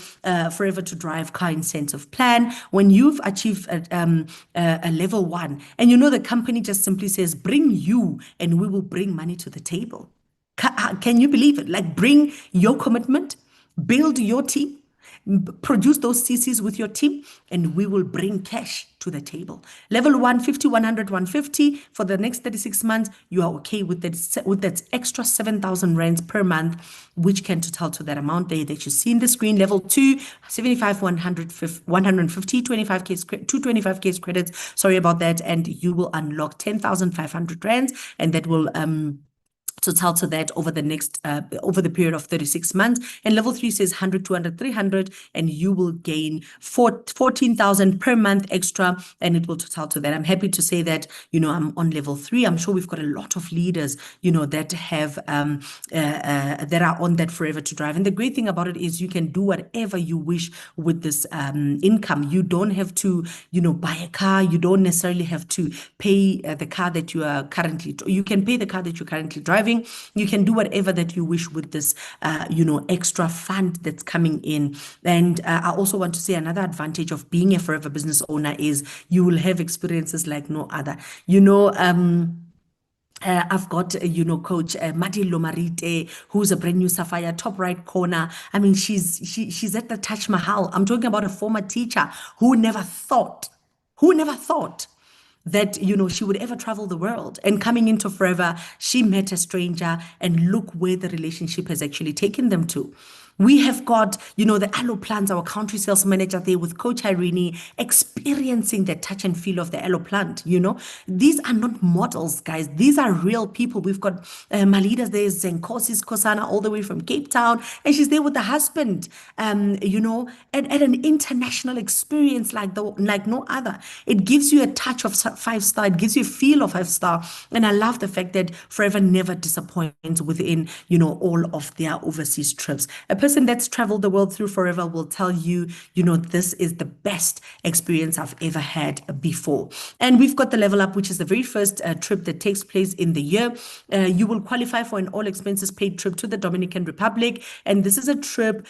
Forever to Drive car incentive plan. When you've achieved a level one, and the company just simply says, bring you, and we will bring money to the table. Can you believe it? Like, bring your commitment, build your team, produce those CCs with your team, and we will bring cash to the table. Level 150, 100, 150 for the next 36 months. You are okay with that extra 7,000 rands per month, which can total to that amount there that you see in the screen. Level 2, 75, 150, 25K, 225K credits. Sorry about that. And you will unlock 10,500 rands, and that will total to that over the period of 36 months. And level 3 says 100, 200, 300, and you will gain 14,000 per month extra, and it will total to that. I'm happy to say that, I'm on level 3. I'm sure we've got a lot of leaders, that have that are on that Forever to Drive. And the great thing about it is you can do whatever you wish with this income. You don't have to, buy a car. You don't necessarily have to pay the car that you are currently, you can pay the car that you're currently driving. You can do whatever that you wish with this, extra fund that's coming in. And I also want to say another advantage of being a forever business owner is you will have experiences like no other. I've got, Coach Madi Lomarite, who's a brand new Sapphire, top right corner. I mean, she's at the Taj Mahal. I'm talking about a former teacher who never thought that she would ever travel the world. And coming into Forever, she met a stranger, and look where the relationship has actually taken them to. We have got, the Aloe plants, our country sales manager there with Coach Irene, experiencing the touch and feel of the Aloe plant. These are not models, guys. These are real people. We've got my leaders there, Zenkosis Kosana, all the way from Cape Town, and she's there with the husband, at an international experience like no other. It gives you a touch of 5 star. It gives you a feel of 5 star. And I love the fact that Forever never disappoints within, all of their overseas trips. A person that's traveled the world through Forever will tell you, this is the best experience I've ever had before. And we've got the Level Up, which is the very first trip that takes place in the year. You will qualify for an all expenses paid trip to the Dominican Republic. And this is a trip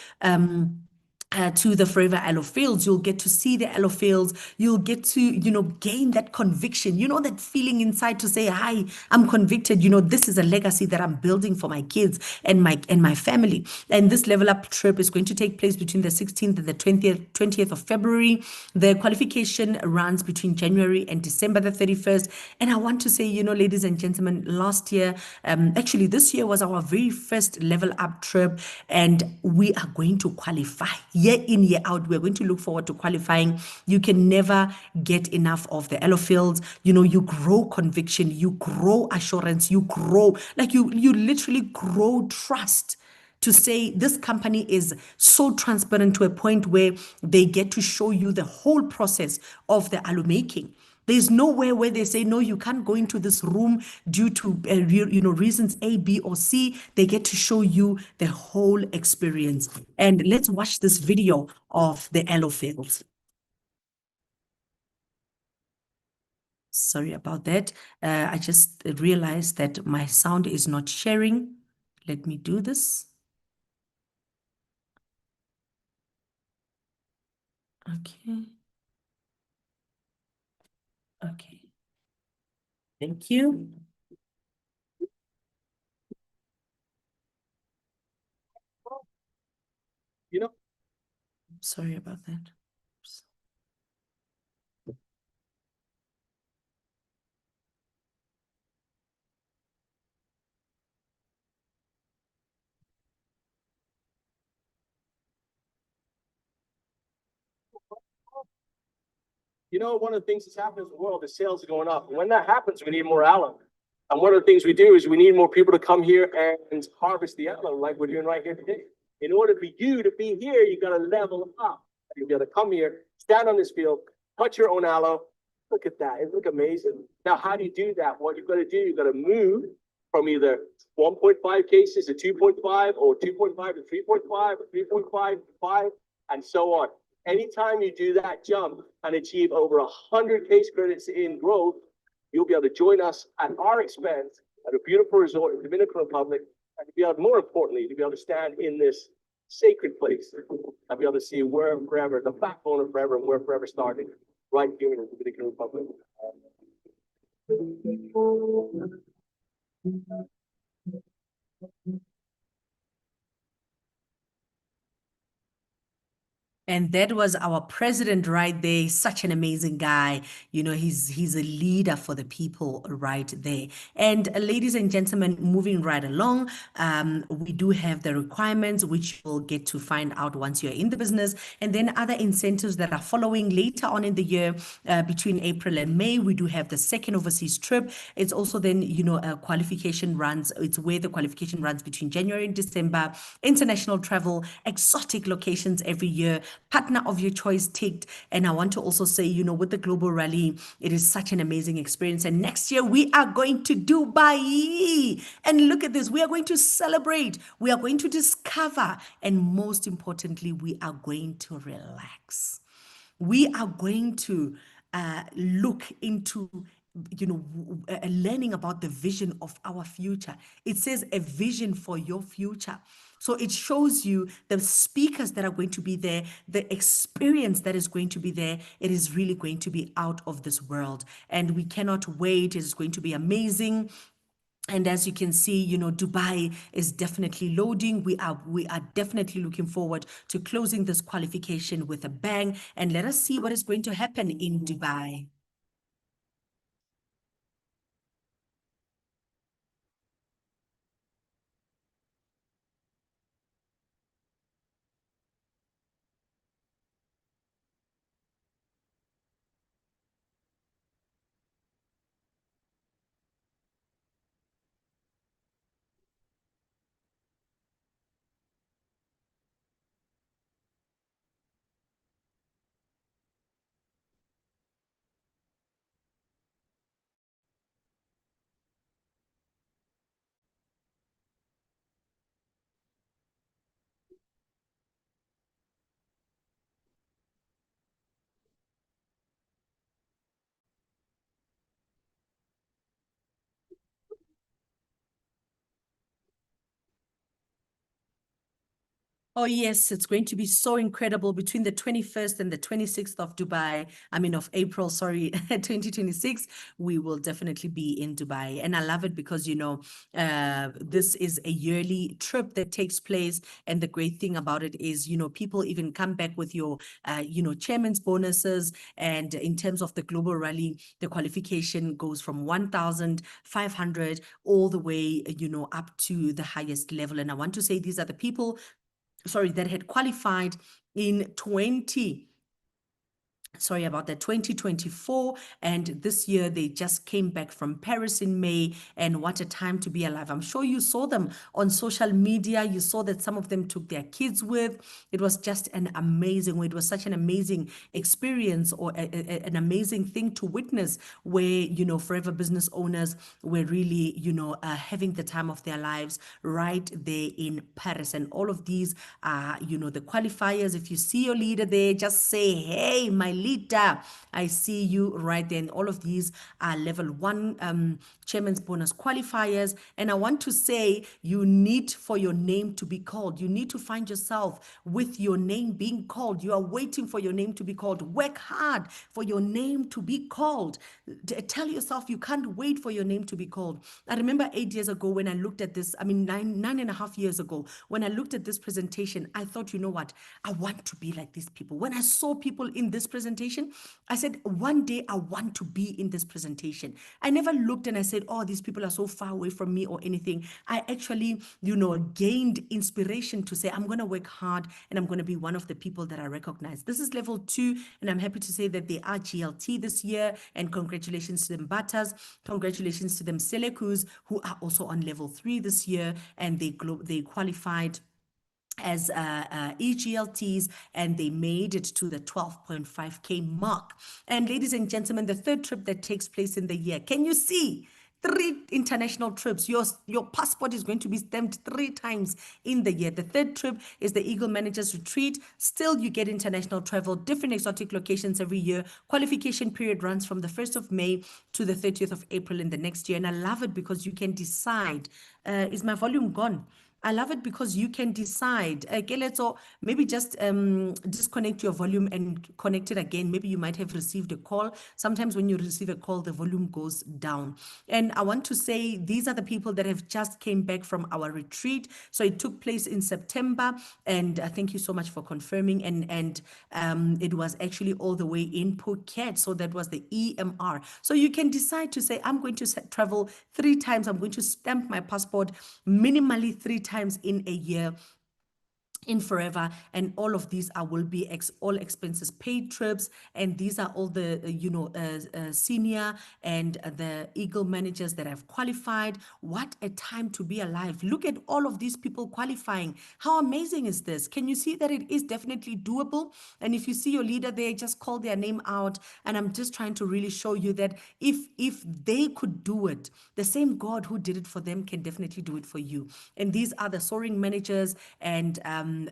to the Forever Aloe Fields. You'll get to see the aloe fields. You'll get to, gain that conviction, that feeling inside to say, hi, I'm convicted. This is a legacy that I'm building for my kids and my family. And this Level Up trip is going to take place between the 16th and the 20th of February. The qualification runs between January and December the 31st. And I want to say, ladies and gentlemen, last year, actually this year was our very first Level Up trip, and we are going to qualify. Year in, year out, we're going to look forward to qualifying. You can never get enough of the aloe fields. You grow conviction, you grow assurance, you grow, like you literally grow trust to say this company is so transparent to a point where they get to show you the whole process of the aloe making. There's nowhere where they say, no, you can't go into this room due to, reasons A, B, or C. They get to show you the whole experience. And let's watch this video of the aloe fields. Sorry about that. I just realized that my sound is not sharing. Let me do this. Okay. Okay. Thank you. Sorry about that. You know, one of the things that's happening in the world is sales are going up. And when that happens, we need more aloe. And one of the things we do is we need more people to come here and harvest the aloe like we're doing right here today. In order for you to be here, you got to level up. You got to come here, stand on this field, cut your own aloe. Look at that. It looks amazing. Now, how do you do that? What you've got to do, you've got to move from either 1.5 cases to 2.5 or 2.5 to 3.5 or 3.5 to 5 and so on. Anytime you do that jump and achieve over 100 case credits in growth, you'll be able to join us at our expense at a beautiful resort in the Dominican Republic, and to be able, more importantly, to be able to stand in this sacred place and be able to see where forever, the backbone of forever, and where forever started, right here in the Dominican Republic. And that was our president right there. Such an amazing guy. You know, he's a leader for the people right there. And ladies and gentlemen, moving right along, we do have the requirements, which you'll get to find out once you're in the business. And then other incentives that are following later on in the year, between April and May, we do have the second overseas trip. It's also then, you know, a qualification runs. It's where the qualification runs between January and December, international travel, exotic locations every year, partner of your choice ticked. And I want to also say, you know, with the global rally, it is such an amazing experience. And next year we are going to Dubai. And look at this, we are going to celebrate, we are going to discover, and most importantly, we are going to relax. We are going to look into, you know, learning about the vision of our future. It says a vision for your future. So it shows you the speakers that are going to be there, the experience that is going to be there. It is really going to be out of this world. And we cannot wait. It is going to be amazing. And as you can see, you know, Dubai is definitely loading. We are definitely looking forward to closing this qualification with a bang. And let us see what is going to happen in Dubai. Oh, yes, it's going to be so incredible between the 21st and the 26th of April, sorry, 2026. We will definitely be in Dubai. And I love it because, you know, this is a yearly trip that takes place. And the great thing about it is, you know, people even come back with your, you know, chairman's bonuses. And in terms of the global rally, the qualification goes from 1,500 all the way, you know, up to the highest level. And I want to say these are the people, sorry, that had qualified in 2024, and this year they just came back from Paris in May. And what a time to be alive. I'm sure you saw them on social media. You saw that some of them took their kids with. It was just an amazing, it was such an amazing experience, or an amazing thing to witness, where, you know, forever business owners were really, you know, having the time of their lives right there in Paris. And all of these are, you know, the qualifiers. If you see your leader there, just say, hey, my leader Malita, I see you right there. And all of these are level one chairman's bonus qualifiers. And I want to say you need for your name to be called. You need to find yourself with your name being called. You are waiting for your name to be called. Work hard for your name to be called. Tell yourself you can't wait for your name to be called. I remember 8 years ago when I looked at this, I mean, nine and a half years ago, when I looked at this presentation, I thought, you know what? I want to be like these people. When I saw people in this presentation, I said, one day I want to be in this presentation. I never looked and I said, oh, these people are so far away from me or anything. I actually, gained inspiration to say, I'm going to work hard and I'm going to be one of the people that I recognize. This is level 2, and I'm happy to say that they are GLT this year. And congratulations to them Batas. Congratulations to them Selekus, who are also on level 3 this year, and they qualified as EGLTs, and they made it to the 12.5K mark. And ladies and gentlemen, the third trip that takes place in the year, can you see? 3 international trips. Your passport is going to be stamped 3 times in the year. The third trip is the Eagle Managers Retreat. Still, you get international travel, different exotic locations every year. Qualification period runs from the 1st of May to the 30th of April in the next year. And I love it because you can decide. Is my volume gone? I love it because you can decide. So maybe just disconnect your volume and connect it again. Maybe you might have received a call. Sometimes when you receive a call, the volume goes down. And I want to say these are the people that have just came back from our retreat. So it took place in September, and thank you so much for confirming. And it was actually all the way in Phuket. So that was the EMR. So you can decide to say, I'm going to travel 3 times. I'm going to stamp my passport minimally 3 times in a year, in forever, and all of these will be all expenses paid trips. And these are all the senior and the Eagle managers that have qualified. What a time to be alive. Look at all of these people qualifying. How amazing is this? Can you see that it is definitely doable? And if you see your leader there, just call their name out. And I'm just trying to really show you that if they could do it, the same God who did it for them can definitely do it for you. And these are the soaring managers, and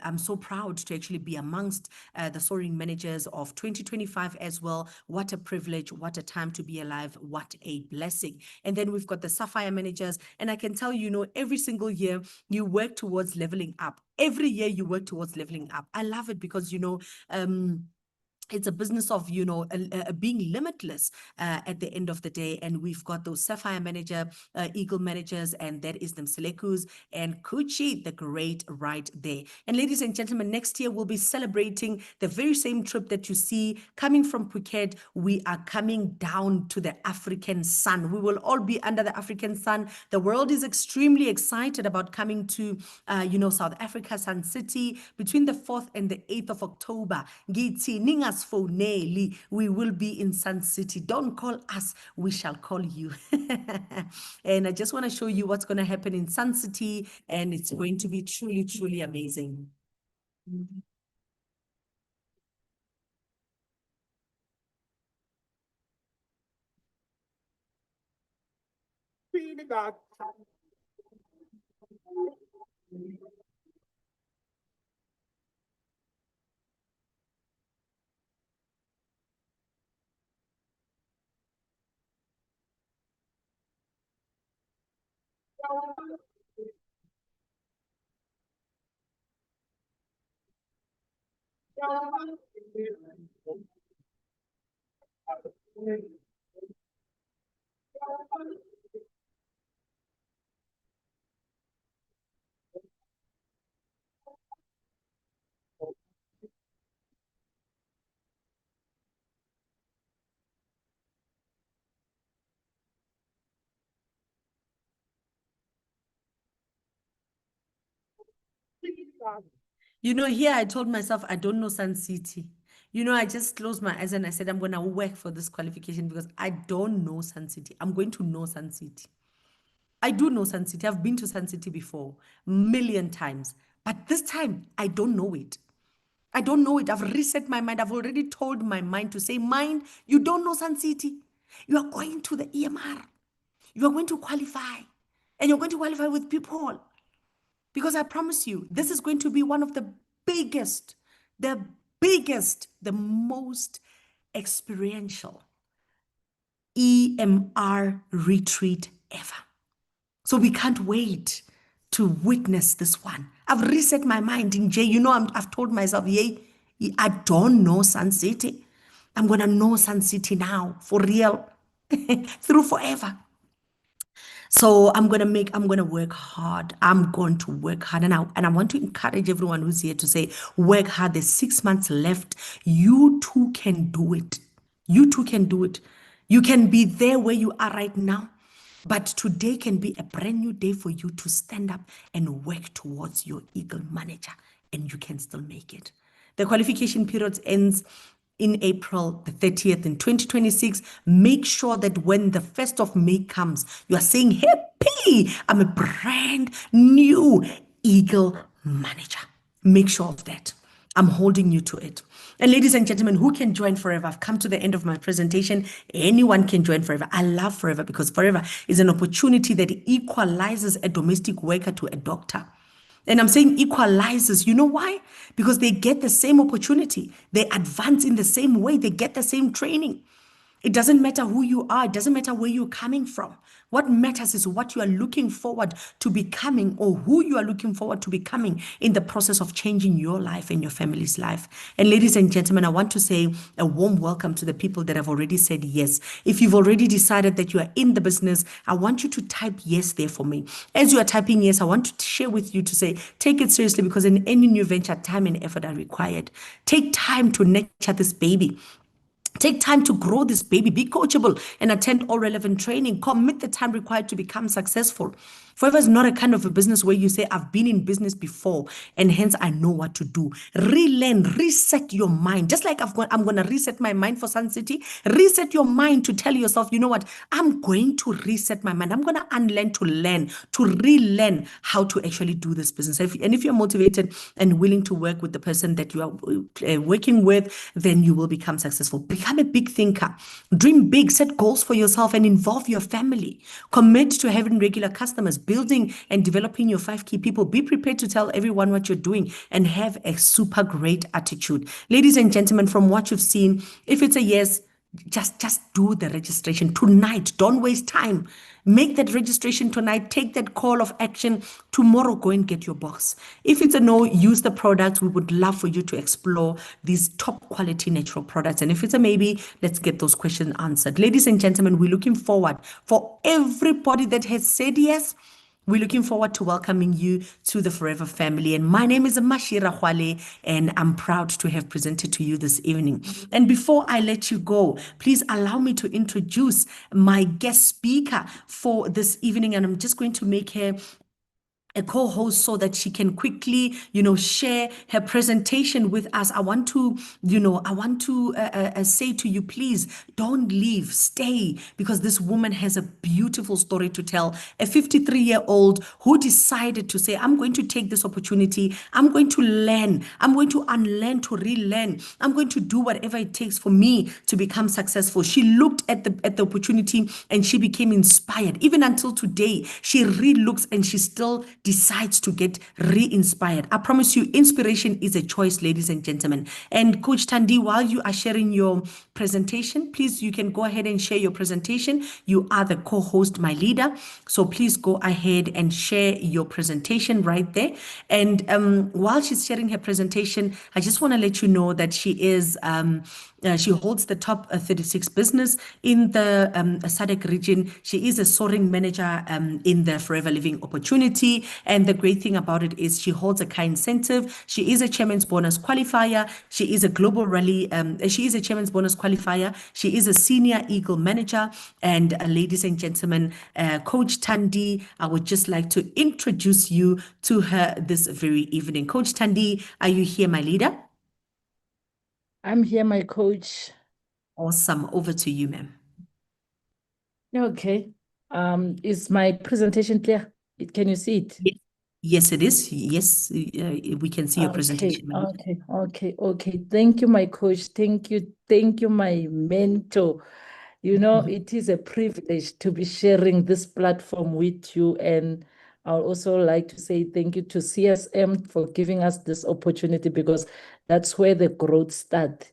I'm so proud to actually be amongst the soaring managers of 2025 as well. What a privilege, what a time to be alive, what a blessing. And then we've got the sapphire managers, and I can tell you, every single year you work towards leveling up. Every year you work towards leveling up. I love it because it's a business of being limitless at the end of the day. And we've got those sapphire manager Eagle managers, and that is them Selekus and Kuchi the great right there. And ladies and gentlemen, next year we'll be celebrating the very same trip that you see coming from Phuket. We are coming down to the African sun. We will all be under the African sun. The world is extremely excited about coming to South Africa, Sun City, between the 4th and the 8th of October. Githi ningas foneli, we will be in Sun City. Don't call us, we shall call you. And I just want to show you what's going to happen in Sun City, and it's going to be truly, truly amazing. Here I told myself I don't know Sun City. I just closed my eyes and I said, I'm going to work for this qualification because I don't know Sun City. I'm going to know Sun City. I do know Sun City. I've been to Sun City before, million times. But this time, I don't know it. I don't know it. I've reset my mind. I've already told my mind to say, mind, you don't know Sun City. You are going to the EMR. You are going to qualify. And you're going to qualify with people. Because I promise you, this is going to be one of the biggest, the most experiential EMR retreat ever. So we can't wait to witness this one. I've reset my mind in Jay. I've told myself, yay, I don't know Sun City. I'm going to know Sun City now, for real, through forever. So I'm going to work hard. I'm going to work hard. And I want to encourage everyone who's here to say, work hard. There's 6 months left. You too can do it. You too can do it. You can be there where you are right now. But today can be a brand new day for you to stand up and work towards your eagle manager, and you can still make it. The qualification period ends in April the 30th in 2026. Make sure that when the 1st of May comes, you are saying, happy, I'm a brand new eagle manager. Make sure of that. I'm holding you to it. And ladies and gentlemen, who can join forever? I've come to the end of my presentation. Anyone can join forever. I love forever because forever is an opportunity that equalizes a domestic worker to a doctor. And I'm saying equalizes. You know why? Because they get the same opportunity. They advance in the same way. They get the same training. It doesn't matter who you are. It doesn't matter where you're coming from. What matters is what you are looking forward to becoming, or who you are looking forward to becoming in the process of changing your life and your family's life. And ladies and gentlemen, I want to say a warm welcome to the people that have already said yes. If you've already decided that you are in the business, I want you to type yes there for me. As you are typing yes, I want to share with you to say, take it seriously, because in any new venture, time and effort are required. Take time to nurture this baby. Take time to grow this baby. Be coachable and attend all relevant training. Commit the time required to become successful. Forever is not a kind of a business where you say, I've been in business before and hence I know what to do. Relearn, reset your mind. Just like I'm going to reset my mind for Sun City. Reset your mind to tell yourself, you know what? I'm going to reset my mind. I'm going to unlearn to learn, to relearn how to actually do this business. And if you're motivated and willing to work with the person that you are working with, then you will become successful. Become a big thinker. Dream big, set goals for yourself and involve your family. Commit to having regular customers, building and developing your 5 key people. Be prepared to tell everyone what you're doing and have a super great attitude. Ladies and gentlemen, from what you've seen, if it's a yes, just do the registration tonight. Don't waste time. Make that registration tonight. Take that call of action. Tomorrow, go and get your box. If it's a no, use the products. We would love for you to explore these top quality natural products. And if it's a maybe, let's get those questions answered. Ladies and gentlemen, we're looking forward for everybody that has said yes. We're looking forward to welcoming you to the Forever family. And my name is Mashii Rakgoale, and I'm proud to have presented to you this evening. And before I let you go, please allow me to introduce my guest speaker for this evening. And I'm just going to make her a co-host so that she can quickly, share her presentation with us. I want to say to you, please don't leave, stay, because this woman has a beautiful story to tell. A 53-year-old who decided to say, I'm going to take this opportunity. I'm going to learn. I'm going to unlearn, to relearn. I'm going to do whatever it takes for me to become successful. She looked at the opportunity and she became inspired. Even until today, she re-looks and she still decides to get re-inspired. I promise you, inspiration is a choice, ladies and gentlemen. And Coach Thandi, while you are sharing your presentation, please, you can go ahead and share your presentation. You are the co-host, my leader. So please go ahead and share your presentation right there. And while she's sharing her presentation, I just want to let you know that she holds the top 36 business in the SADC region. She is a soaring manager in the Forever Living opportunity. And the great thing about it is she holds a car incentive. She is a chairman's bonus qualifier. She is a global rally. She is a chairman's bonus qualifier. She is a senior Eagle manager. And ladies and gentlemen, Coach Thandi, I would just like to introduce you to her this very evening. Coach Thandi, are you here, my leader? I'm here, my coach. Awesome. Over to you, ma'am. Okay. Is my presentation clear? Can you see it? Yes, it is. Yes, we can see your presentation, ma'am. Okay. Thank you, my coach. Thank you, my mentor. It is a privilege to be sharing this platform with you. And I would also like to say thank you to CSM for giving us this opportunity, because that's where the growth starts.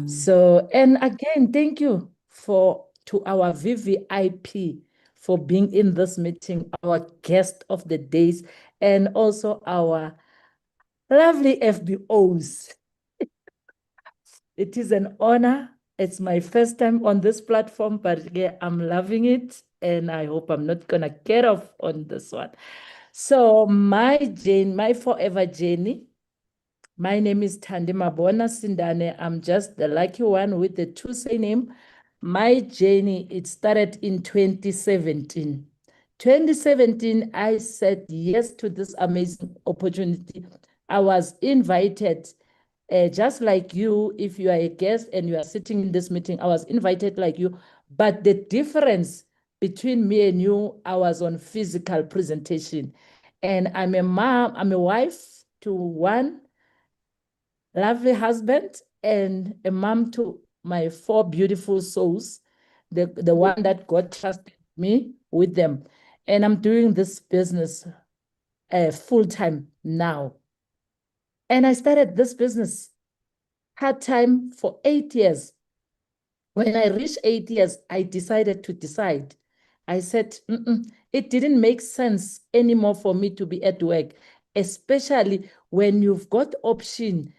So, and again, thank you to our VVIP for being in this meeting, our guest of the days, and also our lovely FBOs. It is an honor. It's my first time on this platform, but yeah, I'm loving it, and I hope I'm not gonna get off on this one. So my forever journey. My name is Thandi Mabona Sindane. I'm just the lucky one with the two surname. My journey, it started in 2017. 2017, I said yes to this amazing opportunity. I was invited, just like you, if you are a guest and you are sitting in this meeting, I was invited like you. But the difference between me and you, I was on physical presentation. And I'm a mom, I'm a wife to one lovely husband and a mom to my four beautiful souls, the one that God trusted me with them. And I'm doing this business full time now. And I started this business part-time for 8 years. When I reached 8 years, I decided to decide. I said, it didn't make sense anymore for me to be at work, especially when you've got options,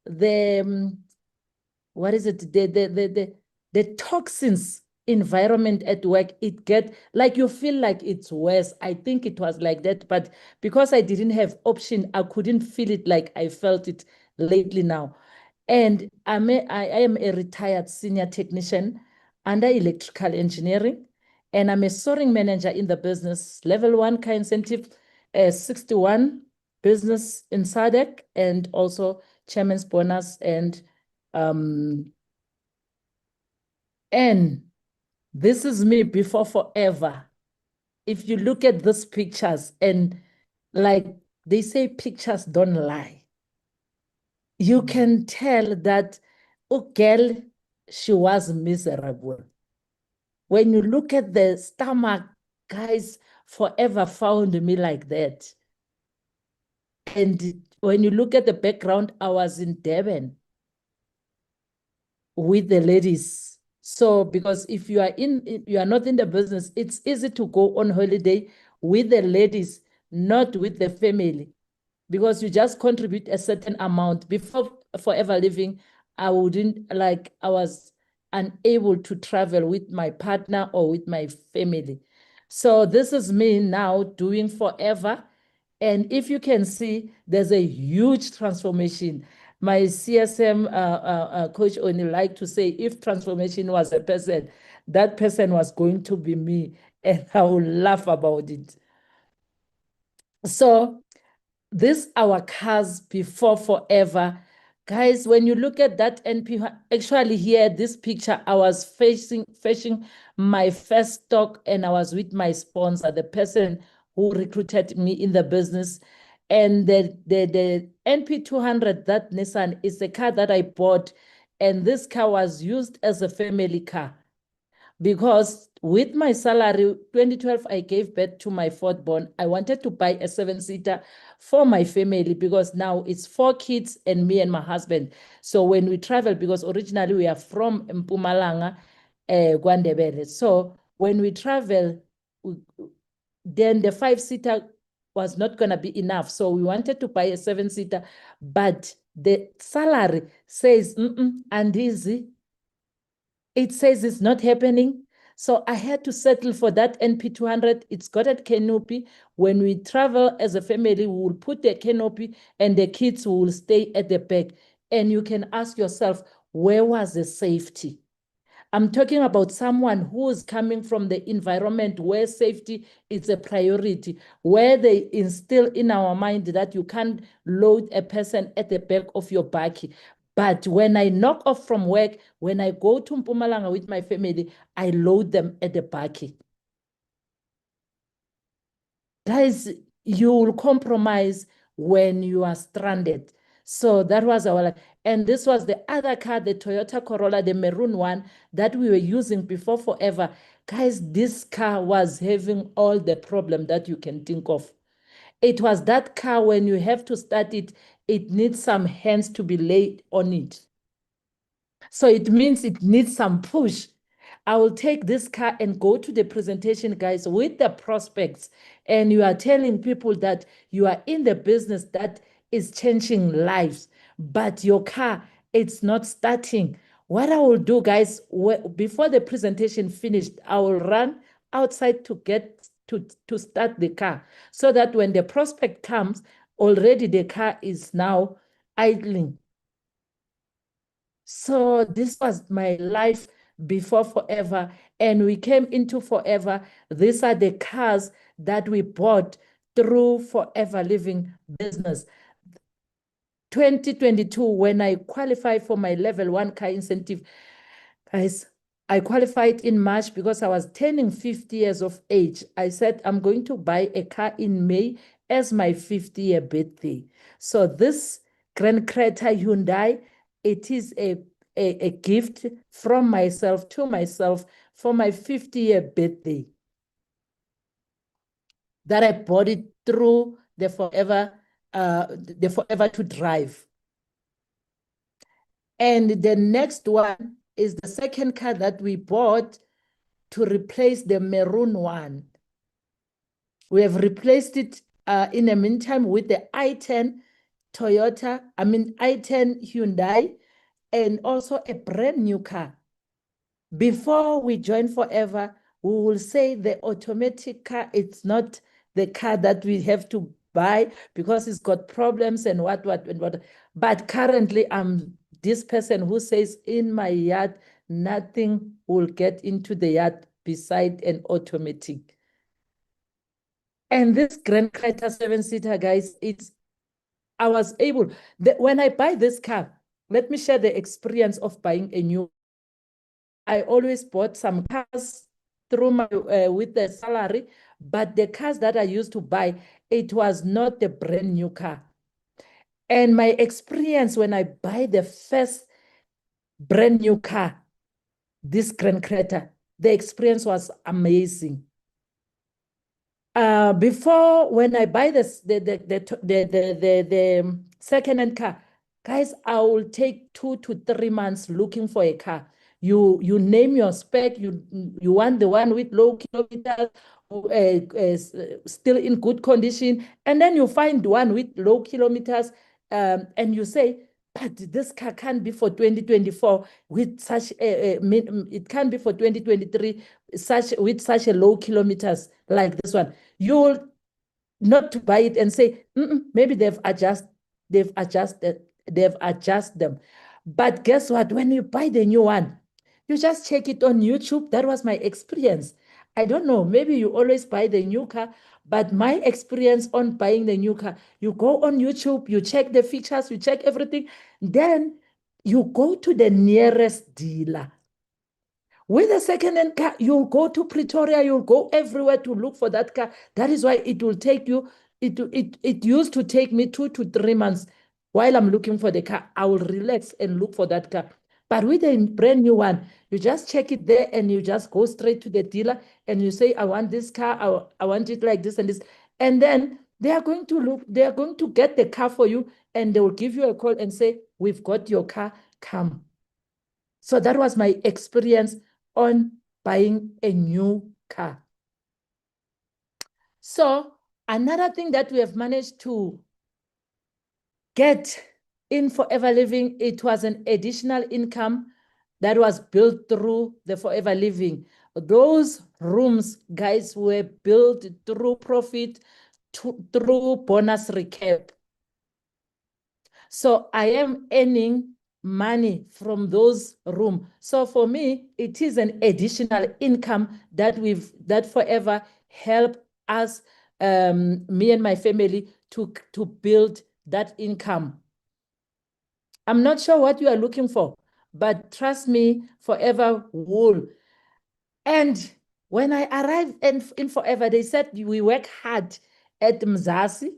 the what is it? The toxins environment at work, it get like you feel like it's worse. I think it was like that, but because I didn't have option, I couldn't feel it like I felt it lately now. And I am a retired senior technician under electrical engineering, and I'm a soaring manager in the business, level 1 car incentive, 61 business in SADC, and also chairman's bonus um, and this is me before forever. If you look at these pictures, and like they say, pictures don't lie. You can tell that, oh, girl, she was miserable. When you look at the stomach, guys, forever found me like that. And when you look at the background, I was in Durban with the ladies. So because if you are not in the business, it's easy to go on holiday with the ladies, not with the family, because you just contribute a certain amount. Before Forever Living, I was unable to travel with my partner or with my family. So this is me now doing Forever. And if you can see, there's a huge transformation. My CSM coach only like to say, if transformation was a person, that person was going to be me, and I will laugh about it. So this our cars before Forever. Guys, when you look at that NP, actually here, this picture, I was fetching my first stock, and I was with my sponsor, the person who recruited me in the business. And the NP200, that Nissan, is a car that I bought, and this car was used as a family car. Because with my salary, 2012, I gave birth to my fourth born. I wanted to buy a 7-seater for my family, because now it's 4 kids and me and my husband. So when we travel, because originally we are from Mpumalanga, KwaNdebele. So when we travel, then the 5-seater was not going to be enough. So we wanted to buy a 7-seater, but the salary says, and easy. It says it's not happening. So I had to settle for that NP200. It's got a canopy. When we travel as a family, we will put the canopy, and the kids will stay at the back. And you can ask yourself, where was the safety? I'm talking about someone who is coming from the environment where safety is a priority, where they instill in our mind that you can't load a person at the back of your bakkie. But when I knock off from work, when I go to Mpumalanga with my family, I load them at the bakkie. Guys, you will compromise when you are stranded. So that was our life. And this was the other car, the Toyota Corolla, the maroon one that we were using before Forever. Guys, this car was having all the problem that you can think of. It was that car, when you have to start it, it needs some hands to be laid on it. So it means it needs some push. I will take this car and go to the presentation, guys, with the prospects. And you are telling people that you are in the business that is changing lives, but your car, it's not starting. What I will do, guys, before the presentation finished, I will run outside to get to start the car, so that when the prospect comes, already the car is now idling. So this was my life before Forever, and we came into Forever. These are the cars that we bought through Forever Living business. 2022, when I qualified for my level 1 car incentive, guys, I qualified in March because I was turning 50 years of age. I said, I'm going to buy a car in May as my 50-year birthday. So this Grand Creta Hyundai, it is a gift from myself to myself for my 50-year birthday, that I bought it through the Forever to Drive. And the next one is the second car that we bought to replace the maroon one. We have replaced it in the meantime with the i10 i10 Hyundai, and also a brand new car. Before we join Forever, we will say the automatic car, it's not the car that we have to buy because it's got problems and what. But currently, I'm this person who says, in my yard, nothing will get into the yard beside an automatic. And this Grand Creta 7-seater, guys, I was able, when I buy this car, let me share the experience of buying a new. I always bought some cars through my with the salary, but the cars that I used to buy, it was not the brand new car. And my experience when I buy the first brand new car, this Grand Creta, the experience was amazing. Before, when I buy the second-hand car, guys, I will take 2 to 3 months looking for a car. You name your spec. You want the one with low kilometers, still in good condition, and then you find one with low kilometers, and you say, but this car can't be for 2024 with such it can't be for 2023 with such a low kilometers like this one. You'll not to buy it and say, maybe they've adjusted them. But guess what? When you buy the new one, you just check it on YouTube. That was my experience. I don't know, maybe you always buy the new car, but my experience on buying the new car, you go on YouTube, you check the features, you check everything, then you go to the nearest dealer. With a second-hand car, you'll go to Pretoria, you'll go everywhere to look for that car. That is why it will take you, it used to take me 2 to 3 months while I'm looking for the car. I will relax and look for that car. But with a brand new one, you just check it there and you just go straight to the dealer and you say, I want this car, I want it like this and this. And then they are going to get the car for you, and they will give you a call and say, we've got your car, come. So that was my experience on buying a new car. So another thing that we have managed to get in Forever Living, it was an additional income that was built through the Forever Living. Those rooms, guys, were built through profit, through bonus recap. So I am earning money from those rooms. So for me, it is an additional income that Forever help us, me and my family, to build that income. I'm not sure what you are looking for, but trust me, Forever will. And when I arrived in Forever, they said we work hard at Mzansi,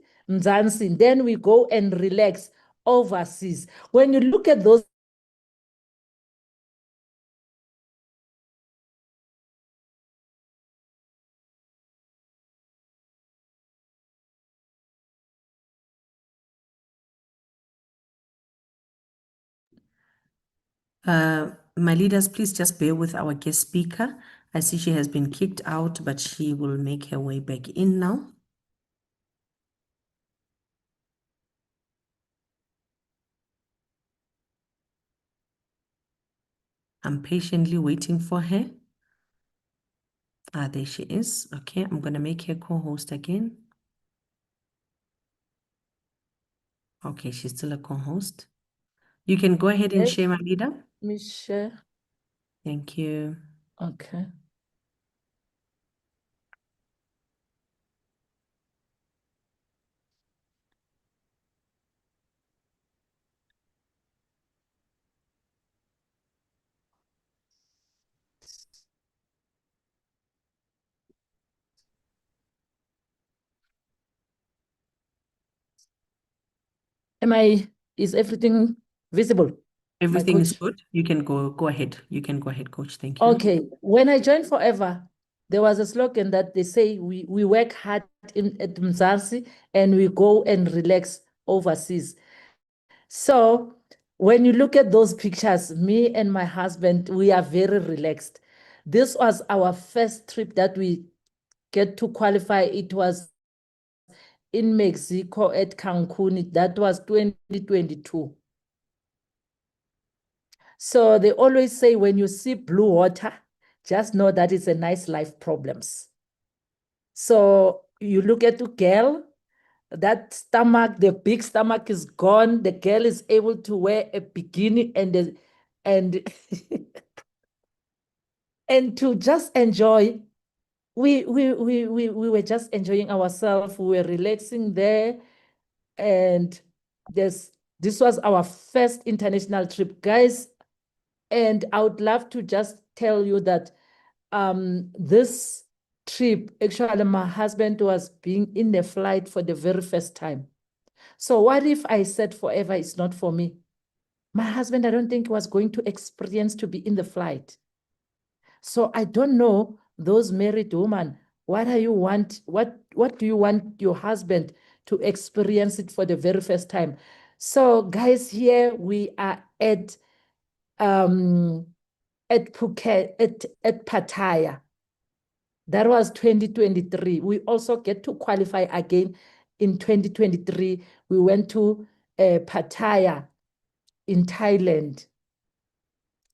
then we go and relax overseas. When you look at those My leaders, please just bear with our guest speaker. I see she has been kicked out, but she will make her way back in now. I'm patiently waiting for her. Ah, there she is. Okay, I'm going to make her co-host again. Okay, she's still a co-host. You can go ahead and Yes. share, my leader. Let me share. Thank you. Okay. Is everything visible? Everything is coach? good. You can go ahead. You can go ahead, coach. Thank you. Okay. When I joined Forever, there was a slogan that they say we work hard at Mzansi and we go and relax overseas. So when you look at those pictures, me and my husband, we are very relaxed. This was our first trip that we get to qualify. It was in Mexico at Cancun. That was 2022. So they always say when you see blue water, just know that it's a nice life problems. So you look at the girl, that stomach, the big stomach is gone. The girl is able to wear a bikini and and to just enjoy. We were just enjoying ourselves. We were relaxing there, and this was our first international trip, guys. And I would love to just tell you that this trip, actually, my husband was being in the flight for the very first time. So what if I said Forever is not for me? My husband, I don't think was going to experience to be in the flight. So I don't know those married women. What do you want? What do you want your husband to experience it for the very first time? So guys, here we are at Phuket, at Pattaya. That was 2023. We also get to qualify again in 2023. We went to Pattaya in Thailand.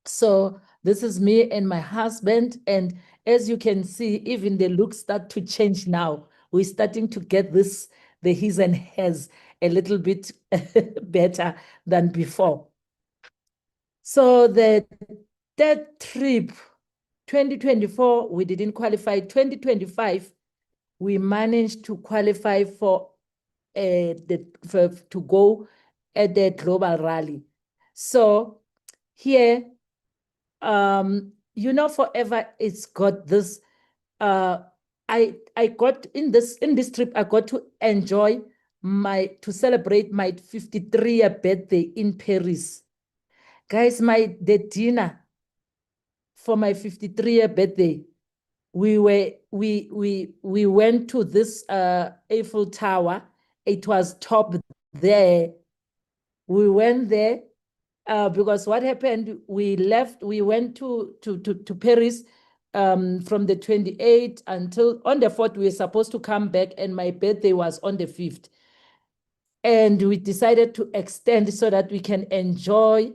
So this is me and my husband. And as you can see, even the looks start to change now. We're starting to get the his and hers a little bit better than before. So that trip, 2024, we didn't qualify. 2025, we managed to qualify to go at the global rally. So here, Forever it's got this. I got in this trip, I got to enjoy to celebrate my 53-year birthday in Paris. Guys, the dinner for my 53-year birthday, we went to this Eiffel Tower. It was top there. We went there because what happened, we left, we went to Paris from the 28th until on the 4th, we were supposed to come back, and my birthday was on the 5th. And we decided to extend so that we can enjoy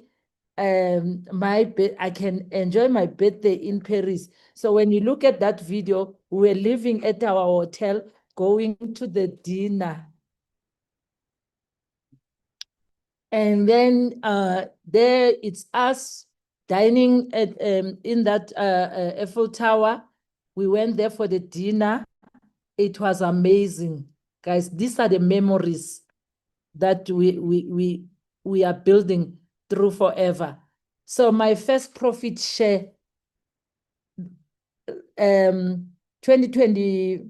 I can enjoy my birthday in Paris. So when you look at that video, we were living at our hotel, going to the dinner. And then there it's us dining at in that Eiffel Tower. We went there for the dinner. It was amazing, guys. These are the memories that we are building through Forever. So my first profit share, 2020.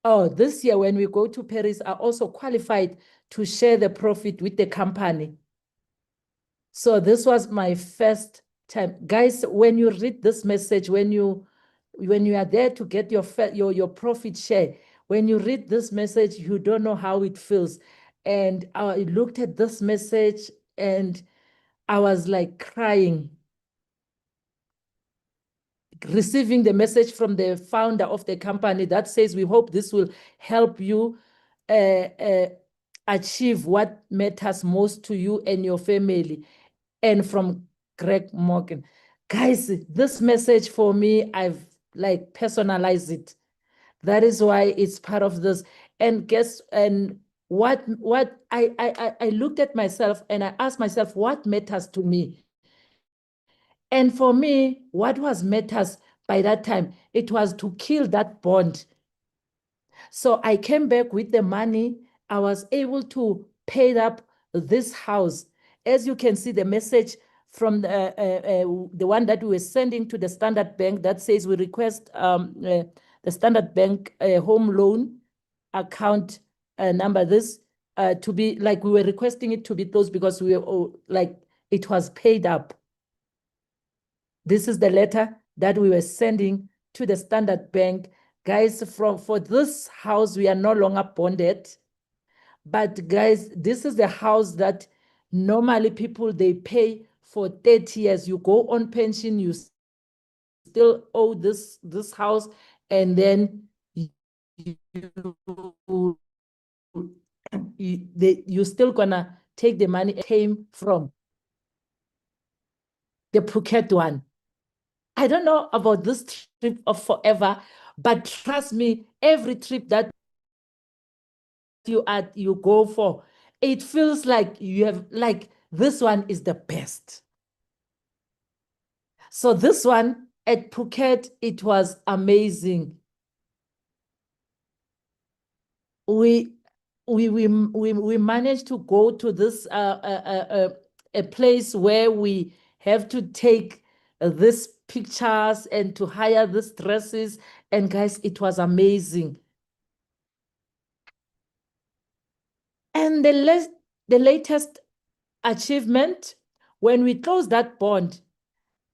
Oh, this year when we go to Paris, I also qualified to share the profit with the company. So this was my first time. Guys, when you read this message, when you are there to get your profit share, when you read this message, you don't know how it feels. And I looked at this message and I was like crying, receiving the message from the founder of the company that says, we hope this will help you achieve what matters most to you and your family. And from Greg Morgan. Guys, this message for me, I've like personalized it. That is why it's part of this. And what I looked at myself and I asked myself, what matters to me? And for me, what was matters by that time, it was to kill that bond. So I came back with the money. I was able to pay up this house. As you can see, the message from the one that we were sending to the Standard Bank that says we request the Standard Bank home loan account number to be like we were requesting it to be closed because we were like it was paid up. This is the letter that we were sending to the Standard Bank. Guys, for this house, we are no longer bonded. But guys, this is the house that normally people, they pay for 30 years. You go on pension, you still owe this house, and then you're still gonna take the money it came from the Phuket one. I don't know about this trip of forever, but trust me, every trip that you go for, it feels like you have like this one is the best. So this one at Phuket, it was amazing. We managed to go to this a place where we have to take these pictures and to hire these dresses. And guys, it was amazing. And the latest achievement, when we closed that bond,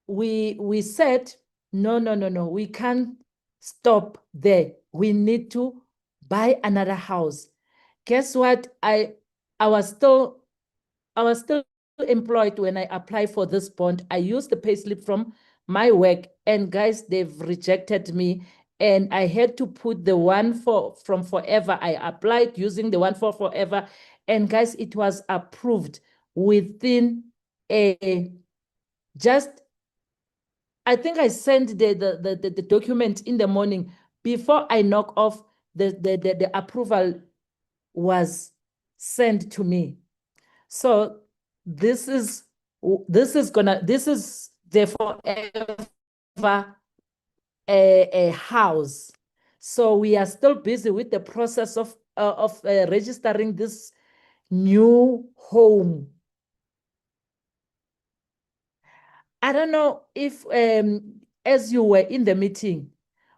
we said, no, we can't stop there. We need to buy another house. Guess what? I was still employed when I applied for this bond. I used the payslip from my work, and guys, they've rejected me. And I had to put the one from forever. I applied using the one for forever. And guys, it was approved within I think I sent the document in the morning before I knock off the approval was sent to me. So this is the forever a house. So we are still busy with the process of registering this new home. I don't know if as you were in the meeting,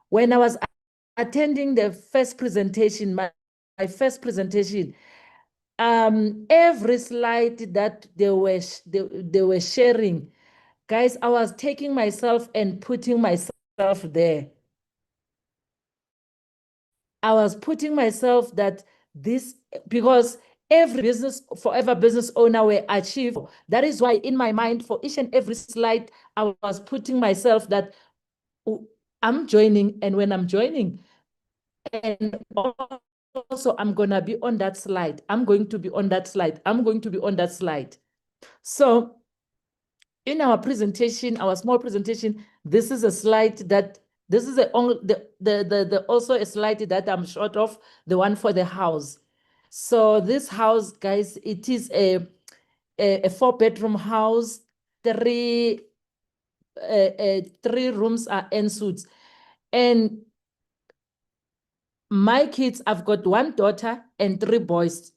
when I was attending the first presentation, my first presentation, every slide that they were sharing, guys, I was taking myself and putting myself there. I was putting myself that this, because every forever business owner will achieve. That is why in my mind, for each and every slide, I was putting myself that I'm joining, and when I'm joining, and also I'm gonna be on that slide. I'm going to be on that slide. I'm going to be on that slide. So in our presentation, our small presentation, this is a slide that this is also a slide that I'm short of, the one for the house. So this house, guys, it is a 4-bedroom house. Three rooms are en suites, and my kids, I've got 1 daughter and 3 boys,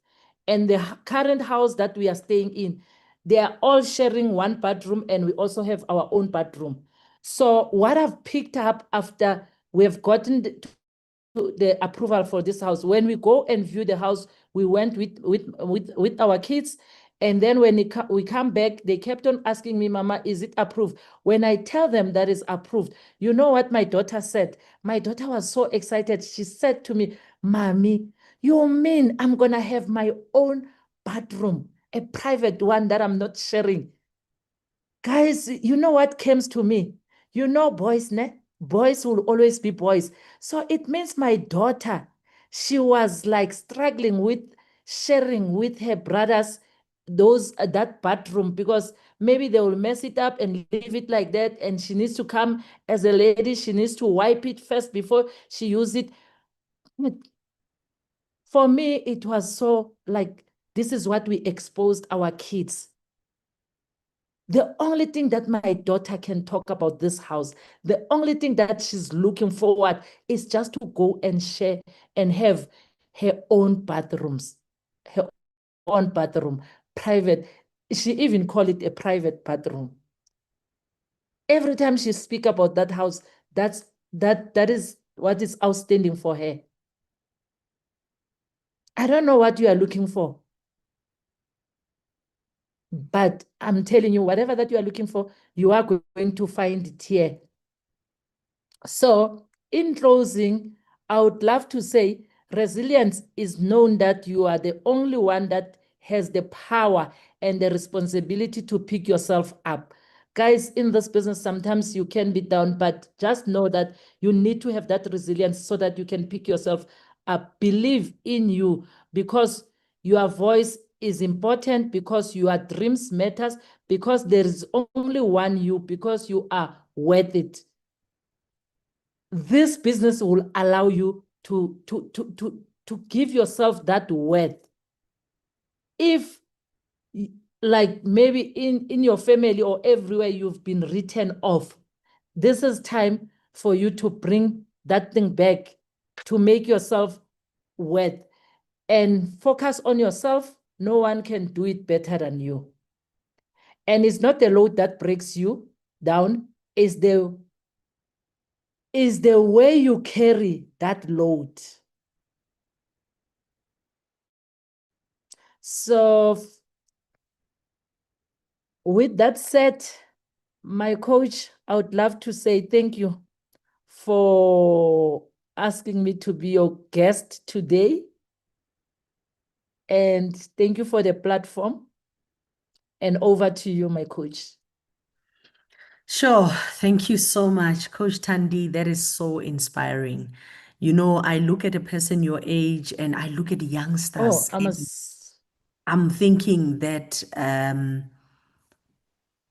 and the current house that we are staying in, they are all sharing 1 bathroom, and we also have our own bathroom. So what I've picked up after we've gotten the approval for this house, when we go and view the house, we went with our kids, and then when we come back, they kept on asking me, Mama, is it approved? When I tell them that is approved, you know what my daughter said? My daughter was so excited. She said to me, Mommy, you mean I'm going to have my own bathroom, a private one that I'm not sharing Guys, you know what comes to me? You know, boys, ne? Boys will always be boys. So it means my daughter, she was like struggling with sharing with her brothers that bathroom, because maybe they will mess it up and leave it like that, and she needs to come as a lady, she needs to wipe it first before she use it. For me, it was so like, this is what we exposed our kids. The only thing that my daughter can talk about this house, the only thing that she's looking forward is just to go and share and have her own bathrooms, her own bathroom, private. She even call it a private bathroom. Every time she speak about that house, that is what is outstanding for her. I don't know what you are looking for, but I'm telling you, whatever that you are looking for, you are going to find it here. So, in closing, I would love to say resilience is known that you are the only one that has the power and the responsibility to pick yourself up. Guys, in this business, sometimes you can be down, but just know that you need to have that resilience so that you can pick yourself up. Believe in you, because your voice is important, because your dreams matters, because there is only one you, because you are worth it. This business will allow you to give yourself that worth. If like maybe in your family or everywhere you've been written off, this is time for you to bring that thing back, to make yourself worth, and focus on yourself. No one can do it better than you. And it's not the load that breaks you down, is the way you carry that load. So with that said, my coach, I would love to say thank you for asking me to be your guest today. And thank you for the platform. And over to you, my coach. Sure. Thank you so much, Coach Thandi. That is so inspiring. You know, I look at a person your age and I look at Oh, youngsters, I and must. I'm thinking that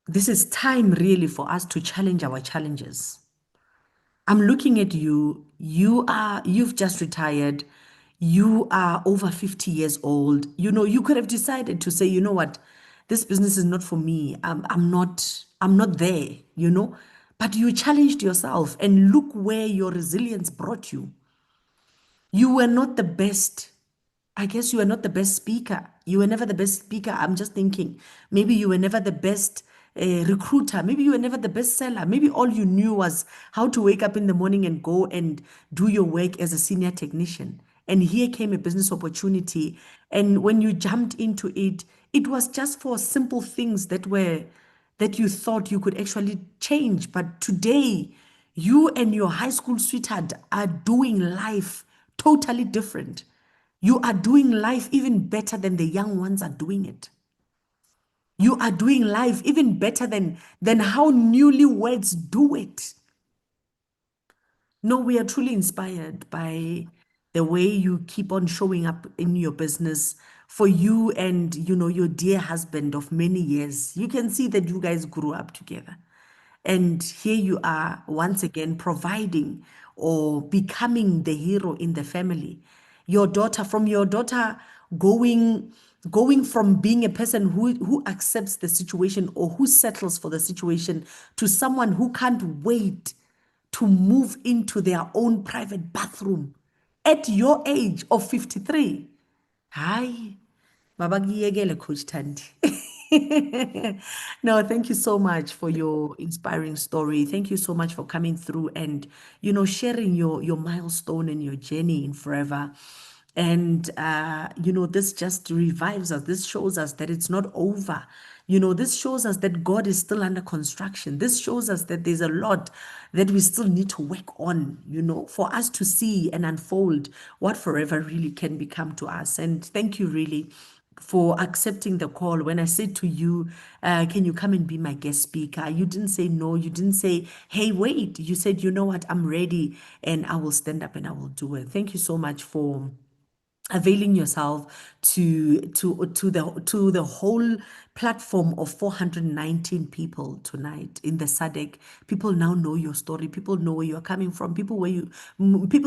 this is time really for us to challenge our challenges. I'm looking at you. You've just retired. You are over 50 years old. You know, you could have decided to say, you know what, this business is not for me. I'm not there, you know. But you challenged yourself and look where your resilience brought you. You were not the best. I guess you were not the best speaker. You were never the best speaker. I'm just thinking maybe you were never the best recruiter. Maybe you were never the best seller. Maybe all you knew was how to wake up in the morning and go and do your work as a senior technician. And here came a business opportunity. And when you jumped into it, it was just for simple things that you thought you could actually change. But today, you and your high school sweetheart are doing life totally different. You are doing life even better than the young ones are doing it. You are doing life even better than how newlyweds do it. No, we are truly inspired by the way you keep on showing up in your business for you and your dear husband of many years. You can see that you guys grew up together. And here you are once again providing or becoming the hero in the family. From your daughter going from being a person who accepts the situation or who settles for the situation to someone who can't wait to move into their own private bathroom at your age of 53. Hi, Mabagiyegele Coach Thandi. No, thank you so much for your inspiring story. Thank you so much for coming through and sharing your milestone and your journey in forever. And this just revives us. This shows us that it's not over. This shows us that God is still under construction. This shows us that there's a lot that we still need to work on, for us to see and unfold what forever really can become to us. And thank you really for accepting the call. When I said to you, can you come and be my guest speaker? You didn't say no. You didn't say, hey, wait. You said, you know what, I'm ready and I will stand up and I will do it. Thank you so much for availing yourself to the whole platform of 419 people tonight in the SADC. People now know your story. People know where you are coming from. People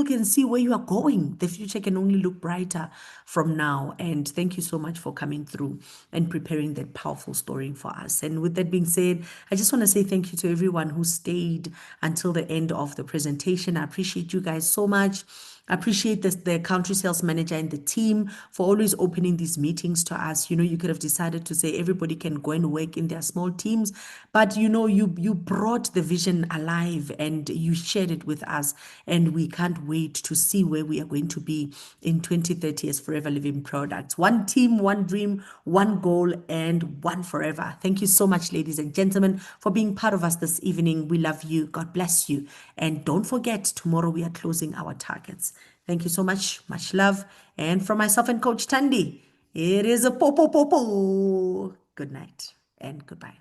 can see where you are going. The future can only look brighter from now. And thank you so much for coming through and preparing that powerful story for us. And with that being said, I just want to say thank you to everyone who stayed until the end of the presentation. I appreciate you guys so much. I appreciate the country sales manager and the team for always opening these meetings to us. You know, you could have decided to say everybody can go and work in their small teams, but you know, you brought the vision alive and you shared it with us. And we can't wait to see where we are going to be in 2030 as Forever Living Products. One team, one dream, one goal, and one forever. Thank you so much, ladies and gentlemen, for being part of us this evening. We love you. God bless you. And don't forget, tomorrow we are closing our targets. Thank you so much. Much love. And from myself and Coach Thandi, it is a po po po po. Good night and goodbye.